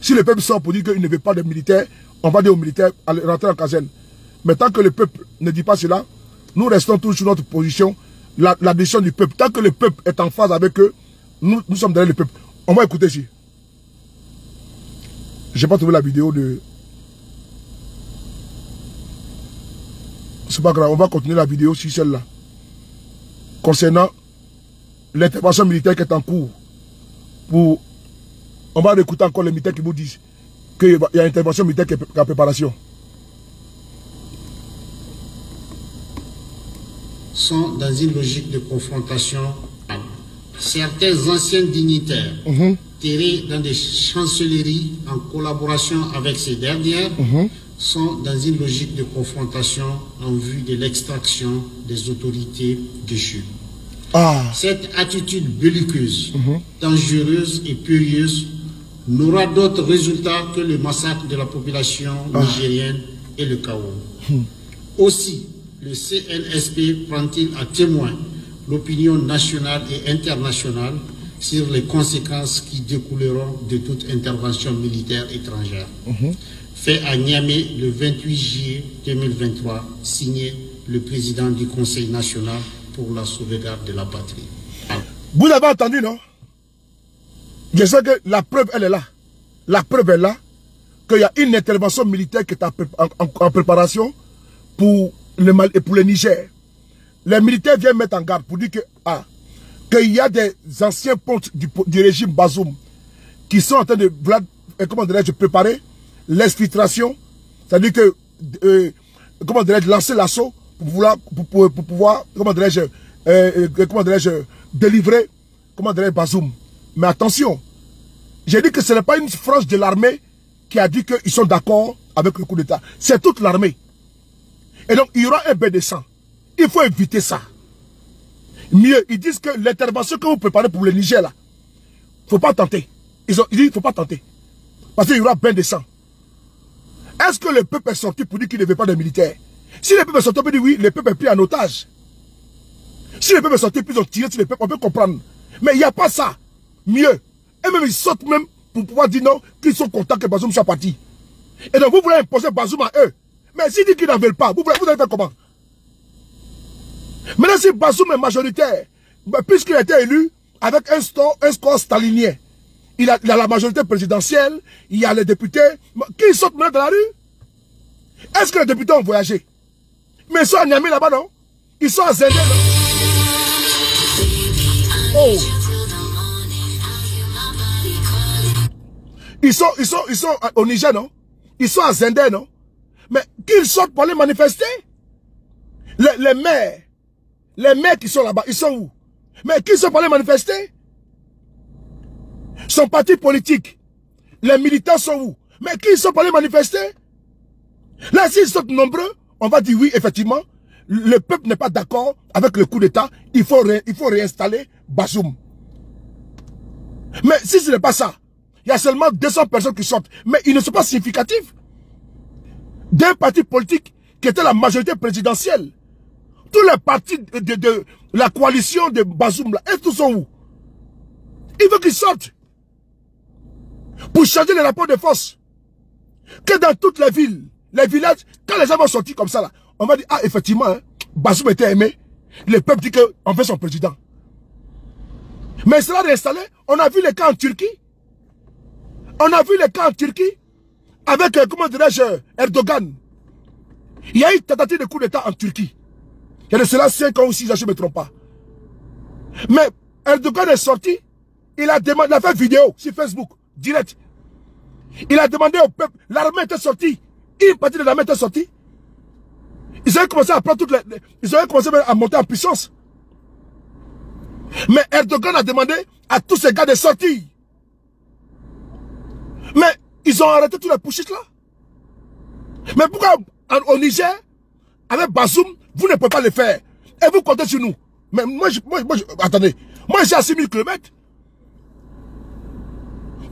Si le peuple sort pour dire qu'il ne veut pas de militaires, on va dire aux militaires, rentrer en caserne. Mais tant que le peuple ne dit pas cela, nous restons toujours sur notre position, la décision du peuple. Tant que le peuple est en phase avec eux, nous sommes derrière le peuple. On va écouter ici. Je n'ai pas trouvé la vidéo de... C'est pas grave, on va continuer la vidéo sur celle-là. Concernant l'intervention militaire qui est en cours. On va écouter encore les militaires qui vous disent qu'il y a une intervention militaire qui est en préparation. Sont dans une logique de confrontation. Certains anciens dignitaires terrés dans des chancelleries en collaboration avec ces dernières sont dans une logique de confrontation en vue de l'extraction des autorités déchues. Cette attitude belliqueuse, dangereuse et périlleuse n'aura d'autre résultat que le massacre de la population nigérienne et le chaos. Aussi, le CNSP prend-il à témoin l'opinion nationale et internationale sur les conséquences qui découleront de toute intervention militaire étrangère. Fait à Niamey le 28 juillet 2023, signé le président du Conseil national pour la sauvegarde de la patrie. Vous avez entendu, non? Je sais que la preuve, elle est là. La preuve est là qu'il y a une intervention militaire qui est en préparation pour le Niger. Les militaires viennent mettre en garde pour dire que qu'il y a des anciens pontes du régime Bazoum qui sont en train de préparer l'exfiltration, c'est-à-dire que lancer l'assaut pour pouvoir délivrer Bazoum. Mais attention, j'ai dit que ce n'est pas une frange de l'armée qui a dit qu'ils sont d'accord avec le coup d'État. C'est toute l'armée. Et donc, il y aura un bain de sang. Il faut éviter ça. Mieux, ils disent que l'intervention que vous préparez pour le Niger, là, il ne faut pas tenter. Ils disent qu'il ne faut pas tenter. Parce qu'il y aura bain de sang. Est-ce que le peuple est sorti pour dire qu'il ne veut pas de militaires? Si le peuple est sorti, on peut dire oui, le peuple est pris en otage. Si le peuple est sorti, puis ils ont tiré sur le peuple, on peut comprendre. Mais il n'y a pas ça. Mieux. Et même ils sortent même pour pouvoir dire non, qu'ils sont contents que Bazoum soit parti. Et donc vous voulez imposer Bazoum à eux. Mais s'ils disent qu'ils n'en veulent pas, vous allez faire comment? Maintenant, si Bazoum est majoritaire, puisqu'il a été élu avec un score stalinien, il a la majorité présidentielle, il y a les députés, qui sortent maintenant de la rue? Est-ce que les députés ont voyagé? Mais ils sont à Niamey là-bas, non? Ils sont à Zéndé, non? Oh! Ils sont au Niger, non? Ils sont à Zéndé, non? Mais qu'ils sortent pour aller manifester? Les maires qui sont là-bas, ils sont où? Mais qu'ils sont pour aller manifester? Son parti politique, les militants sont où? Mais qui sont pour aller manifester? Là, s'ils sont nombreux, on va dire oui, effectivement, le peuple n'est pas d'accord avec le coup d'État, il faut réinstaller Bazoum. Mais si ce n'est pas ça, il y a seulement 200 personnes qui sortent, mais ils ne sont pas significatifs. D'un parti politique qui était la majorité présidentielle. Tous les partis de la coalition de Bazoum, là, et tous sont où? Il faut qu'ils sortent. Pour changer les rapports de force. Que dans toutes les villes, les villages, quand les gens vont sortir comme ça, là, on va dire, ah, effectivement, hein, Bazoum était aimé. Le peuple dit qu'on fait son président. Mais cela réinstallé. On a vu les cas en Turquie. On a vu les cas en Turquie avec, comment dirais-je, Erdogan. Il y a eu une tentative de coup d'État en Turquie. Il y a de cela 5 ans ou 6 ans, je ne me trompe pas. Mais Erdogan est sorti, il a fait vidéo sur Facebook, direct. Il a demandé au peuple, l'armée était sortie, une partie de l'armée était sortie. Ils avaient commencé à prendre toutes ils avaient commencé à monter en puissance. Mais Erdogan a demandé à tous ces gars de sortir. Mais ils ont arrêté tous les pushistes là. Mais pourquoi au Niger, avec Bazoum, vous ne pouvez pas le faire? Et vous comptez sur nous. Mais attendez, moi j'ai à 6000 km.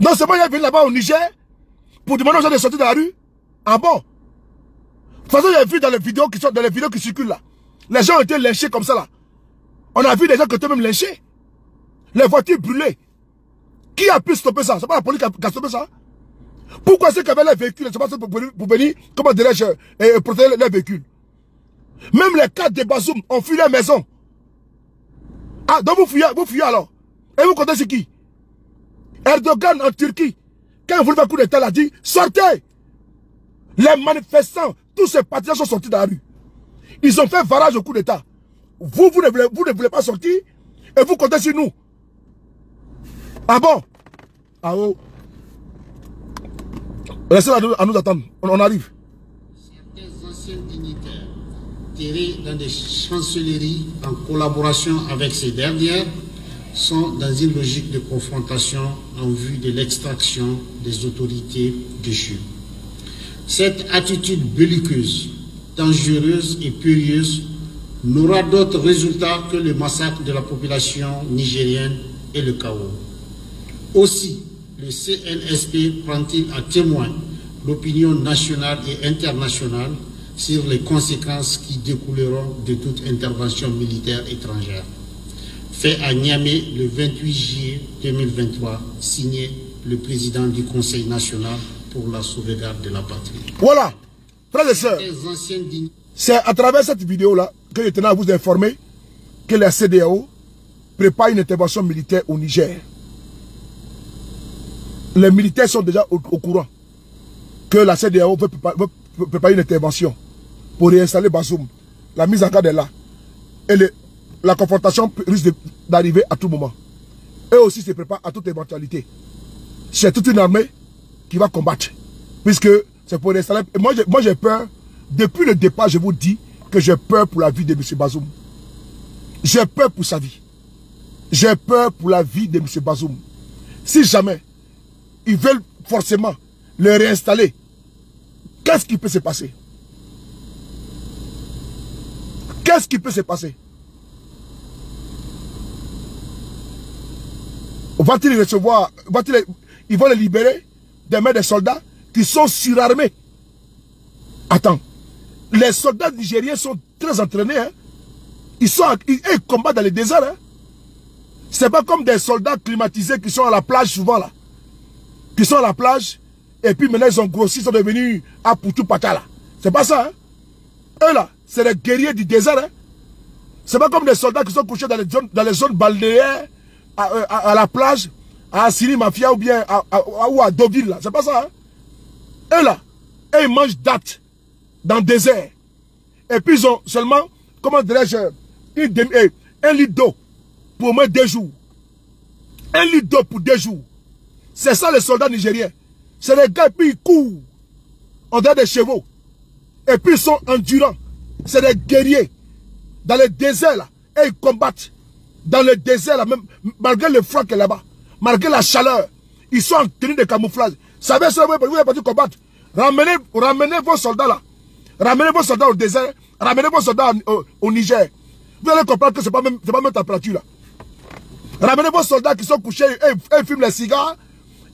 Donc c'est moi qui est venu là-bas au Niger pour demander aux gens de sortir de la rue. Ah bon? De toute façon, j'ai vu dans les vidéos qui circulent là. Les gens ont été lynchés comme ça là. On a vu des gens qui étaient même lynchés. Les voitures brûlées. Qui a pu stopper ça? C'est pas la police qui a stoppé ça? Pourquoi ceux qui avaient les véhicules ne sont pas pour venir, comment dirais-je, protéger les véhicules? Même les cadres de Bazoum ont fui leur maison. Ah, donc vous fuyez alors. Et vous comptez sur qui? Erdogan en Turquie, quand il voulait faire coup d'État, il a dit, sortez! Les manifestants, tous ces partisans sont sortis dans la rue. Ils ont fait varage au coup d'État. Vous ne voulez pas sortir et vous comptez sur nous. Ah bon? Ah oh. Restez à nous attendre. On arrive. Certains anciens dignitaires terrés dans des chancelleries en collaboration avec ces dernières sont dans une logique de confrontation en vue de l'extraction des autorités déchues. Cette attitude belliqueuse, dangereuse et périlleuse n'aura d'autre résultat que le massacre de la population nigérienne et le chaos. Aussi, le CNSP prend-il à témoin l'opinion nationale et internationale sur les conséquences qui découleront de toute intervention militaire étrangère. Fait à Niamey le 28 juillet 2023, signé le président du Conseil national pour la sauvegarde de la patrie. Voilà, frères et sœurs, c'est à travers cette vidéo-là que je tenais à vous informer que la CEDEAO prépare une intervention militaire au Niger. Les militaires sont déjà au courant que la CEDEAO veut préparer une intervention pour réinstaller Bazoum. La mise en garde est là. Et la confrontation risque d'arriver à tout moment. Eux aussi se préparent à toute éventualité. C'est toute une armée qui va combattre. Puisque c'est pour réinstaller. Moi j'ai peur. Depuis le départ, je vous dis que j'ai peur pour la vie de M. Bazoum. J'ai peur pour sa vie. J'ai peur pour la vie de M. Bazoum. Si jamais ils veulent forcément le réinstaller, qu'est-ce qui peut se passer? Qu'est-ce qui peut se passer? Va-t-il recevoir, ils vont les libérer des mains des soldats qui sont surarmés? Attends, les soldats nigériens sont très entraînés. Hein? Ils combattent dans les déserts. Hein? C'est pas comme des soldats climatisés qui sont à la plage souvent là. Qui sont à la plage et puis maintenant ils ont grossi, ils sont devenus à Poutou Pata là. C'est pas ça. Hein? Eux là, c'est les guerriers du désert. Hein? C'est pas comme des soldats qui sont couchés dans les zones balnéaires, à la plage, à Siri Mafia ou bien à Deauville là. C'est pas ça. Hein? Eux là, ils mangent date dans le désert. Et puis ils ont seulement, comment dirais-je, un litre d'eau pour au moins 2 jours. Un litre d'eau pour 2 jours. C'est ça les soldats nigériens. C'est les gars, puis ils courent. On dirait des chevaux. Et puis ils sont endurants. C'est des guerriers. Dans le désert là. Et ils combattent. Dans le désert là, même, malgré le froid qu'il y a là-bas. Malgré la chaleur. Ils sont en tenue de camouflage. Vous savez, vous êtes partis combattre. Ramenez vos soldats là. Ramenez vos soldats au désert. Ramenez vos soldats au Niger. Vous allez comprendre que ce n'est pas même température là. Ramenez vos soldats qui sont couchés, ils fument les cigares.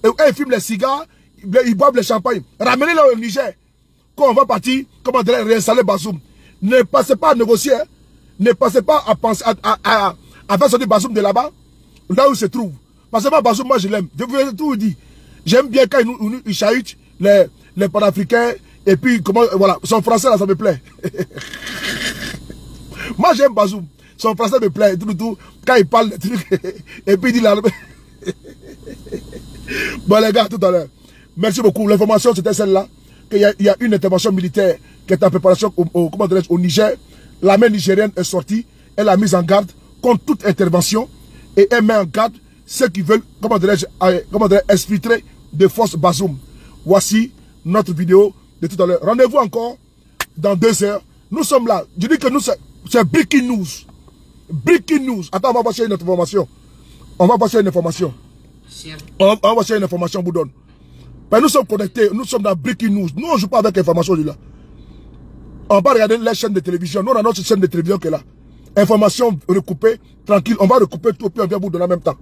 Ils fument les cigares, ils boivent le champagne. Ramenez-les au Niger. Quand on va partir, comment dire, réinstaller Bazoum. Ne passez pas à négocier. Hein. Ne passez pas à penser à faire sortir Bazoum de là-bas, là où il se trouve. Parce que moi, Bazoum, moi je l'aime. Je vous tout dire. J'aime bien quand ils chahutent les panafricains. Et puis, comment, voilà, son français là, ça me plaît. Moi j'aime Bazoum. son français me plaît, tout, quand il parle des trucs, et puis il dit là. Bon les gars, tout à l'heure, merci beaucoup. L'information c'était celle-là, qu'il y a une intervention militaire qui est en préparation au Niger. L'armée nigérienne est sortie, elle a mis en garde contre toute intervention, et elle met en garde ceux qui veulent, exfiltrer des forces Bazoum. Voici notre vidéo de tout à l'heure. Rendez-vous encore dans 2 heures. Nous sommes là. Je dis que nous, c'est breaking news. Breaking news. Attends, on va passer une information. On va passer une information. On va passer une information, vous donne. Ben, nous sommes connectés. Nous sommes dans breaking news. Nous, on ne joue pas avec l'information là. On va regarder les chaînes de télévision. Nous, on a notre chaîne de télévision qui est là. Information recoupée, tranquille. On va recouper tout, puis on vient vous donner en même temps.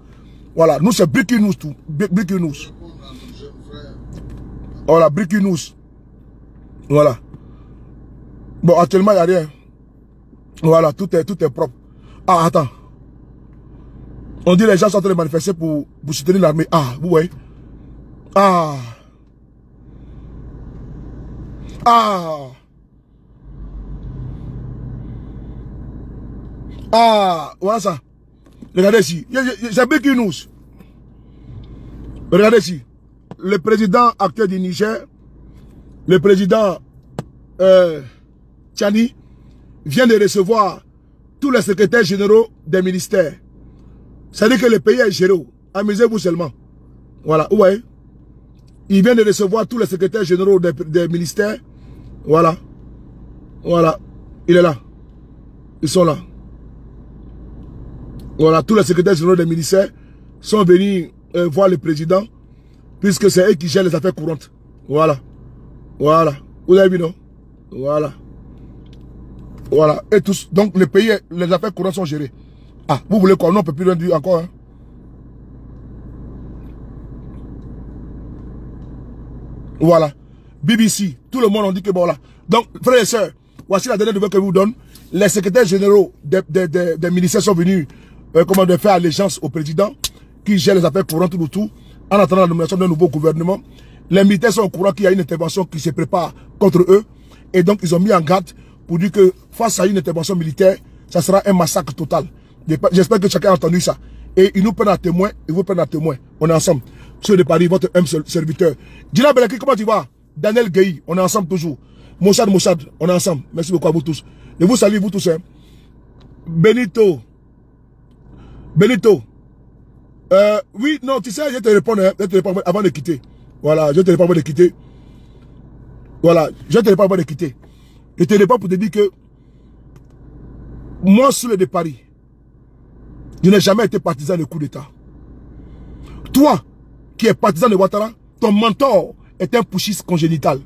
Voilà. Nous, c'est breaking news tout. Breaking news. Voilà, breaking news. Voilà. Bon, actuellement, il n'y a rien. Voilà, tout est propre. Ah, attends. On dit que les gens sont en train de manifester pour soutenir l'armée. Ah, vous voyez. Ah. Ah. Ah, voilà ça. Regardez ici. C'est breaking news. Regardez ici. Le président actuel du Niger, le président Tchani, vient de recevoir tous les secrétaires généraux des ministères. C'est-à-dire que le pays est géré. Amusez-vous seulement. Voilà, vous voyez. Il vient de recevoir tous les secrétaires généraux des ministères. Voilà. Voilà. Il est là. Ils sont là. Voilà, tous les secrétaires généraux des ministères sont venus voir le président, puisque c'est eux qui gèrent les affaires courantes. Voilà. Voilà. Vous avez vu, non? Voilà. Voilà. Et tous. Donc, le pays, les affaires courantes sont gérées. Ah, vous voulez quoi? Non, on ne peut plus rien dire encore. Hein? Voilà. BBC. Tout le monde a dit que bon, là. Donc, frères et sœurs, voici la dernière nouvelle que je vous donne. Les secrétaires généraux des ministères sont venus de faire allégeance au président qui gère les affaires courantes tout, en attendant la nomination d'un nouveau gouvernement. Les militaires sont au courant qu'il y a une intervention qui se prépare contre eux. Et donc, ils ont mis en garde pour dire que face à une intervention militaire, ça sera un massacre total. J'espère que chacun a entendu ça. Et ils nous prennent à témoin, ils vous prennent à témoin. On est ensemble. Ceux de Paris, votre serviteur. Dina Belaki, comment tu vas? Daniel Gueye, on est ensemble toujours. Mossad, on est ensemble. Merci beaucoup à vous tous. Je vous salue, vous tous. Hein. Benito. Oui, non, tu sais, je te réponds avant de quitter. Voilà, je te réponds avant de quitter. Voilà, je te réponds avant de quitter. Je te réponds pour te dire que moi, sous le de Paris, je n'ai jamais été partisan de coup d'État. Toi, qui es partisan de Ouattara, ton mentor est un putschiste congénital.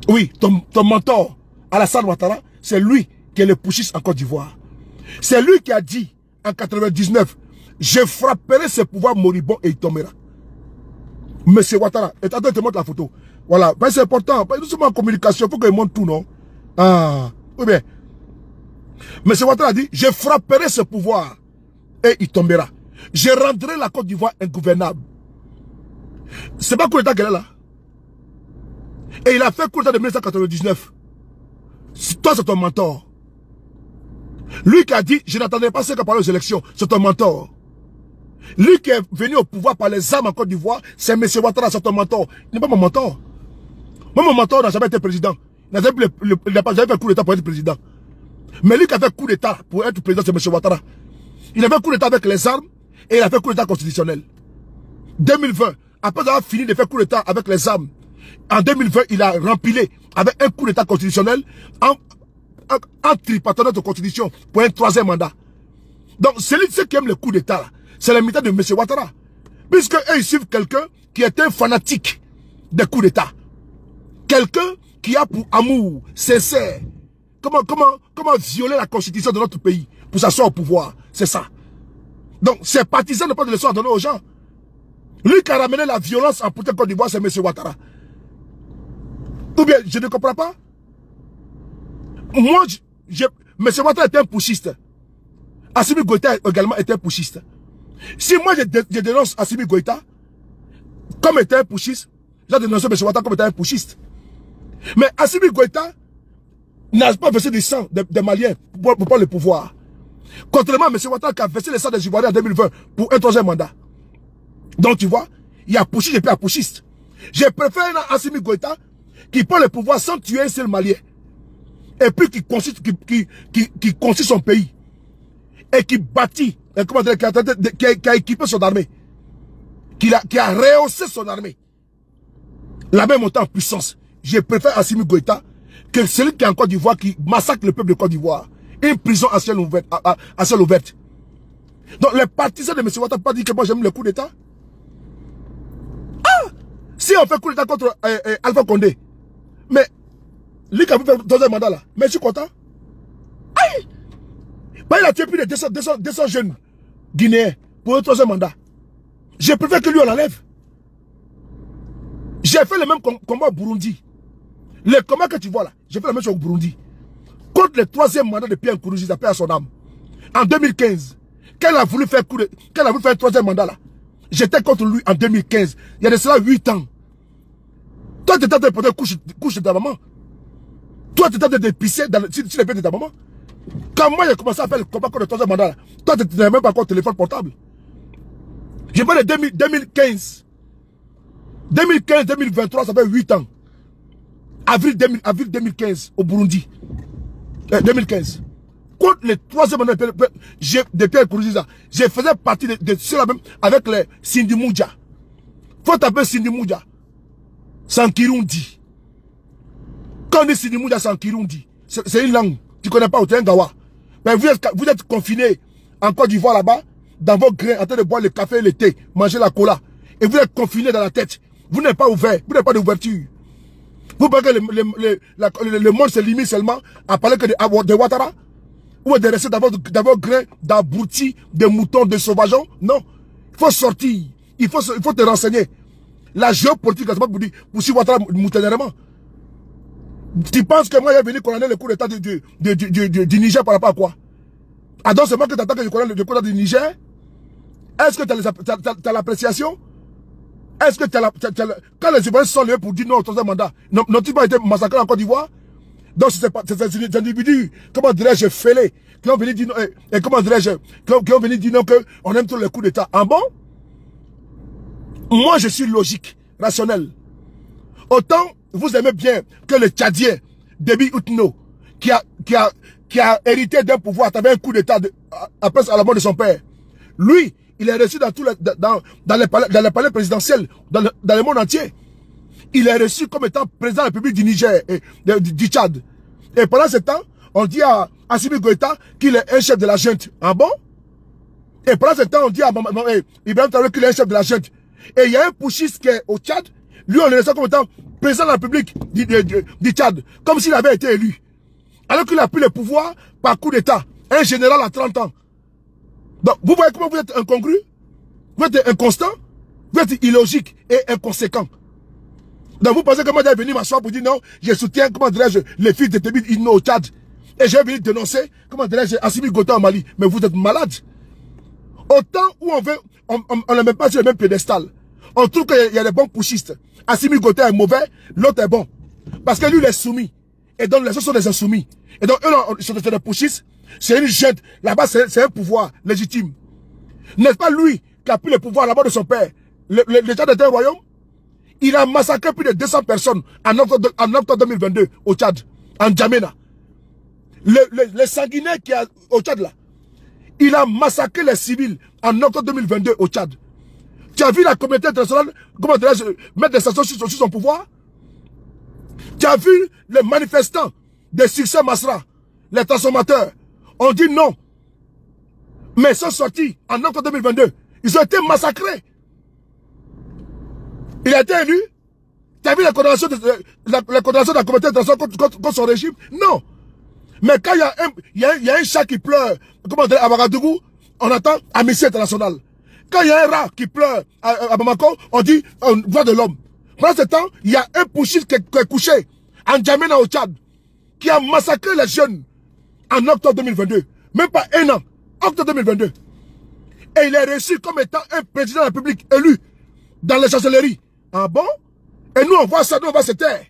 Oui, ton mentor, Alassane Ouattara, c'est lui qui est le putschiste en Côte d'Ivoire. C'est lui qui a dit, en 99, je frapperai ce pouvoir moribond et il tombera. Monsieur Ouattara, et attends, je te montre la photo. Voilà, ben, c'est important. Nous sommes en communication, il faut qu'il montre tout, non? Ah, oui bien. Monsieur Ouattara a dit, je frapperai ce pouvoir et il tombera. Je rendrai la Côte d'Ivoire ingouvernable. C'est pas coup d'État qu'elle est là. Et il a fait coup d'État de 1999. Toi, c'est ton mentor. Lui qui a dit, je n'attendais pas ce qu'a parlé aux élections, c'est ton mentor. Lui qui est venu au pouvoir par les armes en Côte d'Ivoire, c'est M. Ouattara, c'est ton mentor. Il n'est pas mon mentor. Moi, mon mentor n'a jamais été président. Il n'a jamais fait coup d'État pour être président. Mais lui qui a fait coup d'État pour être président, c'est M. Ouattara. Il a fait coup d'État avec les armes et il a fait coup d'État constitutionnel. 2020, après avoir fini de faire coup d'État avec les armes, en 2020, il a rempilé avec un coup d'État constitutionnel en tripartant notre constitution pour un 3e mandat. Donc, celui qui aime le coup d'État, c'est le militaire de M. Ouattara. Puisque eux, ils suivent quelqu'un qui est un fanatique des coups d'État. Quelqu'un qui a pour amour sincère comment violer la constitution de notre pays pour s'asseoir au pouvoir. C'est ça. Donc, ces partisans n'ont pas de leçon à donner aux gens. Lui qui a ramené la violence en Côte d'Ivoire, c'est M. Ouattara. Ou bien, je ne comprends pas. Moi, M. Ouattara était un putschiste. Assimi Goïta également était un putschiste. Si moi je dénonce Assimi Goïta comme étant un putschiste, j'ai dénoncé M. Ouattara comme étant un putschiste. Mais Assimi Goïta n'a pas versé du sang des Maliens pour prendre le pouvoir. Contrairement à M. Ouattara qui a versé le sang des Ivoiriens en 2020 pour un troisième mandat. Donc tu vois, il y a putschiste et puis il y a putschiste. Je préfère Assimi Goïta qui prend le pouvoir sans tuer un seul Malien. Et puis qui construit son pays. Et qui bâtit, qui a équipé son armée. Qui a rehaussé son armée. La même montée en puissance. Je préfère Assimi Goïta que celui qui est en Côte d'Ivoire qui massacre le peuple de Côte d'Ivoire. Une prison à ciel ouverte. Donc les partisans de M. Ouattara n'ont pas dit que moi j'aime le coup d'État. Ah! Si on fait coup d'État contre Alpha Condé, mais lui qui a fait dans un mandat là, mais je suis content. Aïe! Bah, il a tué plus de 200 jeunes Guinéens pour un troisième mandat. Je préfère que lui on l'enlève. J'ai fait le même combat au Burundi. Le combat que tu vois là, j'ai fait la même chose au Burundi. Contre le troisième mandat de Pierre Nkurunziza, paix à son âme. En 2015, qu'elle a voulu faire un troisième mandat là. J'étais contre lui en 2015. Il y a de cela 8 ans. Toi, tu étais en train de porter couche de ta maman. Toi, tu étais en train de pisser sur les pieds de ta maman. Quand moi, j'ai commencé à faire le combat contre le troisième mandat là, toi, tu n'avais même pas encore téléphone portable. J'ai parlé de 2015. 2015-2023, ça fait 8 ans. Avril 2015, au Burundi. 2015. Contre le troisième mandat de Pierre Nkurunziza, je faisais partie de ceux-là même avec les Sindi Moudja. Faut taper Sindi Moudja. Sankirundi. Quand on dit Sindi Moudja, Sankirundi, c'est une langue. Tu ne connais pas, tu es un Gawa. Mais vous êtes confinés en Côte d'Ivoire là-bas, dans vos grains, en train de boire le café et le thé, manger la cola. Et vous êtes confinés dans la tête. Vous n'êtes pas ouvert, vous n'avez pas d'ouverture. Vous pensez que le monde se limite seulement à parler que de Ouattara? Ou de rester dans vos grains d'abrutis, de moutons, de sauvageons? Non. Il faut sortir. Il faut te renseigner. La géopolitique, c'est pas pour dire, pour suivre Ouattara moutonnément. Tu penses que moi, j'ai venu condamner le coup d'état du Niger par rapport à quoi? Ah donc c'est moi que t'attends que je condamne le coup d'état du Niger? Est-ce que tu as l'appréciation? Est-ce que quand les Ivoiriens se sont levés pour dire non au troisième mandat, n'ont-ils pas été massacrés en Côte d'Ivoire? Donc c'est des individus, comment dirais-je, fêlés, qui ont venu dire non, et comment dirais-je, qui ont venu dire non qu'on aime tous les coups d'état. En bon? Moi je suis logique, rationnel. Autant vous aimez bien que le Tchadien, Déby Itno, qui a hérité d'un pouvoir à travers un coup d'état après à la mort de son père. Lui, il est reçu dans les palais présidentiels, dans le monde entier. Il est reçu comme étant président de la République du Niger et du Tchad. Et pendant ce temps, on dit à Assimi Goïta qu'il est un chef de la junte. Ah bon? Et pendant ce temps, on dit à Ibrahim Traoré qu'il est un chef de la junte. Et il y a un putschiste qui est au Tchad. Lui, on le reçoit comme étant président de la République du Tchad. Comme s'il avait été élu. Alors qu'il a pris le pouvoir par coup d'état. Un général à 30 ans. Donc, vous voyez comment vous êtes incongru? Vous êtes inconstant? Vous êtes illogique et inconséquent. Donc, vous pensez que moi, j'ai venu m'asseoir pour dire non, je soutiens, comment dirais-je, les fils de Déby Itno au Tchad. Et j'ai venu dénoncer, comment dirais-je, Assimi Goïta au Mali. Mais vous êtes malade. Autant où on ne met pas sur le même piédestal. On trouve qu'il y a des bons putschistes. Assimi Goïta est mauvais, l'autre est bon. Parce que lui, il est soumis. Et donc, les autres sont des insoumis. Et donc, eux, sont des putschistes. C'est une junte. Là-bas, c'est un pouvoir légitime. N'est-ce pas lui qui a pris le pouvoir là-bas de son père? Le Tchad était un royaume. Il a massacré plus de 200 personnes en octobre 2022 au Tchad, en N'Djamena. Le sanguinaire qui est au Tchad là, il a massacré les civils en octobre 2022 au Tchad. Tu as vu la communauté internationale, comment dirais-je, mettre des sanctions sur son pouvoir? Tu as vu les manifestants de Succès Masra, les transformateurs, ont dit non. Mais ils sont sortis en octobre 2022. Ils ont été massacrés. Il a été élu. Tu as vu la condamnation de la communauté internationale contre son régime? Non. Mais quand il y a un chat qui pleure, comment dire, à Ouagadougou, on attend Amnesty International. Quand il y a un rat qui pleure à Bamako, on dit voix de l'homme. Pendant ce temps, il y a un putschiste qui est couché en N'Djamena au Tchad, qui a massacré les jeunes en octobre 2022. Même pas un an. Octobre 2022. Et il est reçu comme étant un président de la République élu dans les chancelleries. Ah bon? Et nous, on voit ça, nous, on va se taire.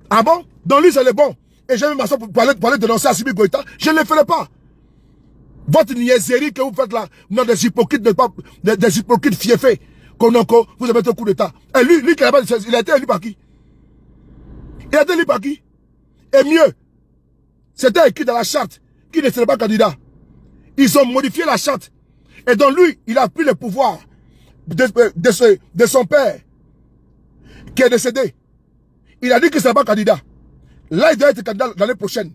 Ah bon? Donc lui, c'est le bon. et je vais m'asseoir pour aller dénoncer Assimi Goïta, je ne le ferai pas. Votre niaiserie que vous faites là, non, des hypocrites, des hypocrites fiefés, vous avez fait un coup d'état. Et lui, il a été élu par qui? Il a été élu par qui? Et mieux, c'était écrit dans la charte qu'il ne serait pas candidat. Ils ont modifié la charte. Et donc lui, il a pris le pouvoir de son père, qui est décédé. Il a dit qu'il ne sera pas candidat. Là, il doit être candidat l'année prochaine.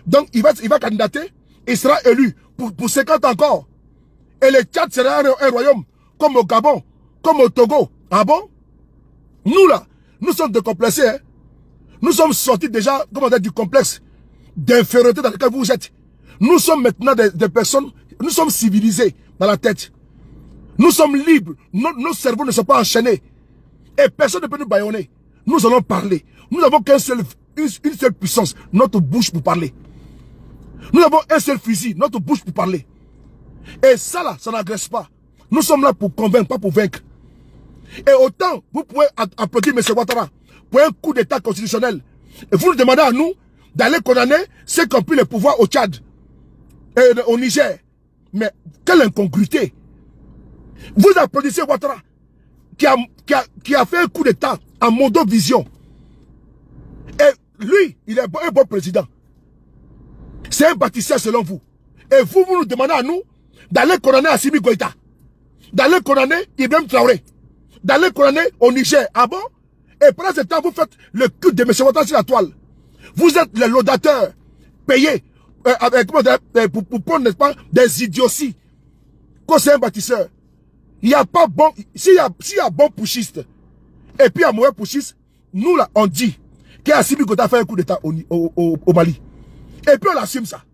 Donc, il va candidater, il sera élu pour 50 ans encore. Et le Tchad sera un royaume, comme au Gabon, comme au Togo. Ah bon? Nous là, nous sommes décomplexés. Hein? Nous sommes sortis déjà, comment dire, du complexe d'infériorité dans lequel vous êtes. Nous sommes maintenant des personnes, nous sommes civilisés dans la tête. Nous sommes libres. Nos cerveaux ne sont pas enchaînés. Et personne ne peut nous bâillonner. Nous allons parler. Nous n'avons une seule puissance, notre bouche pour parler. Nous avons un seul fusil, notre bouche pour parler. Et ça là, ça n'agresse pas. Nous sommes là pour convaincre, pas pour vaincre. Et autant, vous pouvez applaudir M. Ouattara pour un coup d'état constitutionnel. Et vous nous demandez à nous d'aller condamner ceux qui ont pris le pouvoir au Tchad et au Niger. Mais quelle incongruité. Vous applaudissez Ouattara qui a fait un coup d'état en mondo-vision. Et lui, il est un bon président. C'est un bâtisseur selon vous. Et vous nous demandez à nous d'aller condamner Assimi Goïta, d'aller condamner Ibrahim Traoré, d'aller condamner au Niger. Ah bon? Et pendant ce temps, vous faites le culte de M. Ouattara sur la toile. Vous êtes les laudateurs payés pour prendre, n'est-ce pas, des idioties. Quand c'est un bâtisseur, il n'y a pas bon. S'il y a bon pushiste et puis il y a mauvais pushiste, nous là, on dit qu'Assimi Goïta a fait un coup d'état au Mali. Et puis on assume ça.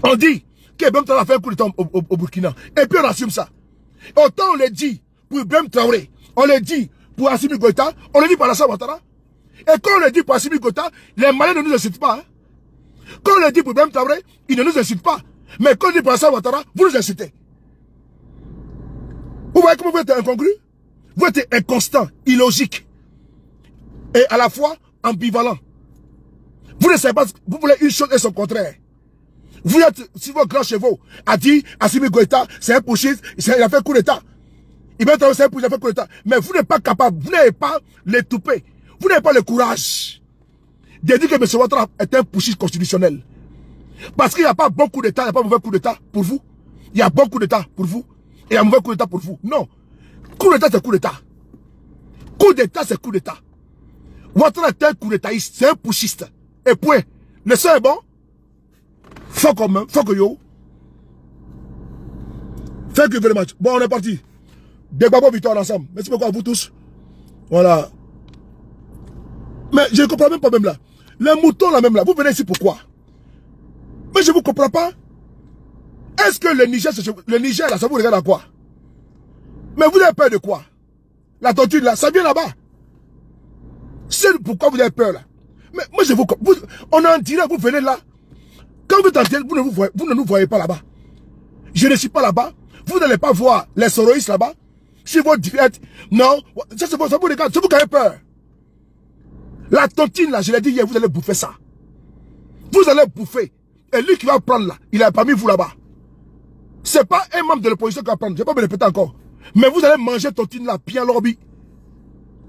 On dit qu'Ibrahim Traoré a fait un coup d'état au Burkina. Et puis on assume ça. Autant on le dit pour Ibrahim Traoré, on le dit pour Assimi Goïta, on le dit pour Alassane Ouattara. Et quand on le dit pour Assimi Goïta, les Maliens ne nous incitent pas. Hein. Quand on le dit pour Ibrahim Traoré, ils ne nous incitent pas. Mais quand on le dit pour Alassane Ouattara, vous nous incitez. Vous voyez comment vous êtes incongru? Vous êtes inconstant, illogique. Et à la fois ambivalent. Vous ne savez pas, vous voulez une chose et son contraire. Vous êtes, si vos grands chevaux a dit Assimi Goïta, c'est un pushiste, il a fait coup d'état. Il va être un pushiste, il a fait coup d'état. Mais vous n'êtes pas capable, vous n'avez pas les toupets. Vous n'avez pas le courage de dire que M. Ouattara est un pushiste constitutionnel. Parce qu'il n'y a pas bon coup d'état, il n'y a pas mauvais coup d'état pour vous. Il y a bon coup d'état pour vous. Et il y a mauvais coup d'état pour vous. Non. Coup d'état, c'est coup d'état. Coup d'état, c'est coup d'état. Ouattara est un coup d'étaïste, c'est un pushiste. Et point. Le son est bon. Fuck you. Thank you very much. Bon, on est parti. Des babos victoire ensemble. Merci beaucoup à vous tous. Voilà. Mais je ne comprends même pas même là. Les moutons là même là, vous venez ici pourquoi? Mais je ne vous comprends pas. Est-ce que le Niger là, ça vous regarde à quoi? Mais vous avez peur de quoi? La tortue là, ça vient là-bas. C'est pourquoi vous avez peur là. Mais moi je vous... on en dirait, vous venez là. Quand vous êtes en direct, vous ne nous voyez pas là-bas. Je ne suis pas là-bas. Vous n'allez pas voir les soroïstes là-bas. Si votre direct... Non, ça vous regarde, c'est vous qui avez peur. La tontine là, je l'ai dit hier, vous allez bouffer ça. Vous allez bouffer. Et lui qui va prendre là, il a parmi vous là-bas. C'est pas un membre de l'opposition qui va prendre. Je ne vais pas me répéter encore. Mais vous allez manger tontine là, bien lobby.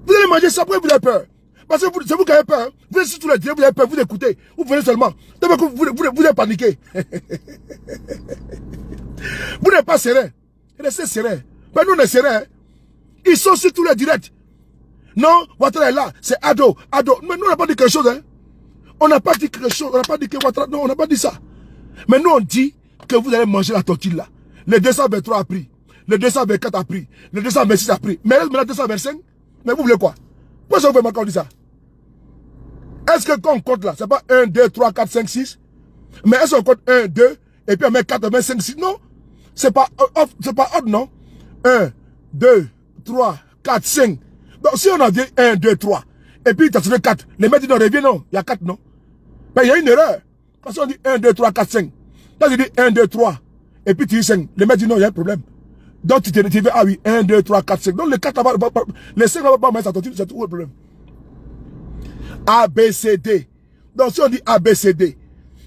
Vous allez manger ça, après vous avez peur. Parce que c'est vous qui avez peur. Hein? Vous êtes sur tous les directs, vous avez peur, vous écoutez. Vous venez seulement. Vous êtes paniqué. Vous n'êtes pas serein. Restez serein. Mais nous on est serein. Hein? Ils sont sur tous les directs. Non, Ouattara est là. C'est Ado. Mais nous on n'a pas dit quelque chose. Hein? On n'a pas dit quelque chose. On n'a pas dit que Ouattara. Non, on n'a pas dit ça. Mais nous on dit que vous allez manger la tortille là. Le 223 a pris. Le 224 a pris. Le 226 a pris. Mais là, 225. Mais vous voulez quoi? Pourquoi ça vous fait encore dire ça? Est-ce que quand on compte là, c'est pas 1, 2, 3, 4, 5, 6? Mais est-ce qu'on compte 1, 2, et puis on met 4, on met 5, 6? Non. C'est pas odd, non? 1, 2, 3, 4, 5. Donc si on a dit 1, 2, 3, et puis tu as trouvé 4, les mecs disent non, reviens, non. Il y a 4, non? Mais il y a une erreur. Parce qu'on dit 1, 2, 3, 4, 5. Là, tu dis 1, 2, 3, et puis tu dis 5. Les mecs disent non, il y a un problème. Donc tu te dis, ah oui, 1, 2, 3, 4, 5. Donc le 4 là-bas, les 5 là-bas, c'est tout le problème. A, B, C, D. Donc si on dit ABCD,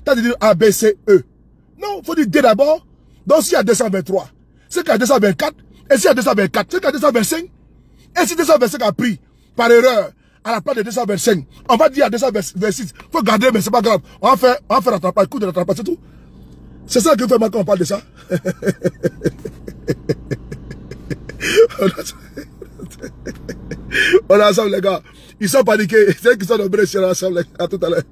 t'as dit ABCE. Non, il faut dire D d'abord. Donc s'il y a 223, c'est qu'il y a 224. Et s'il y a 224, c'est qu'il y a 225. Et si 225 a pris par erreur à la place de 225, on va dire à 226. Il faut garder, mais c'est pas grave. On va faire rattrapage, coup de rattrapage, c'est tout. C'est ça que fait quand on parle de ça. On est ensemble, les gars. Ils sont paniqués. C'est qu'ils sont nombreux, ils sont ensemble, à tout à l'heure.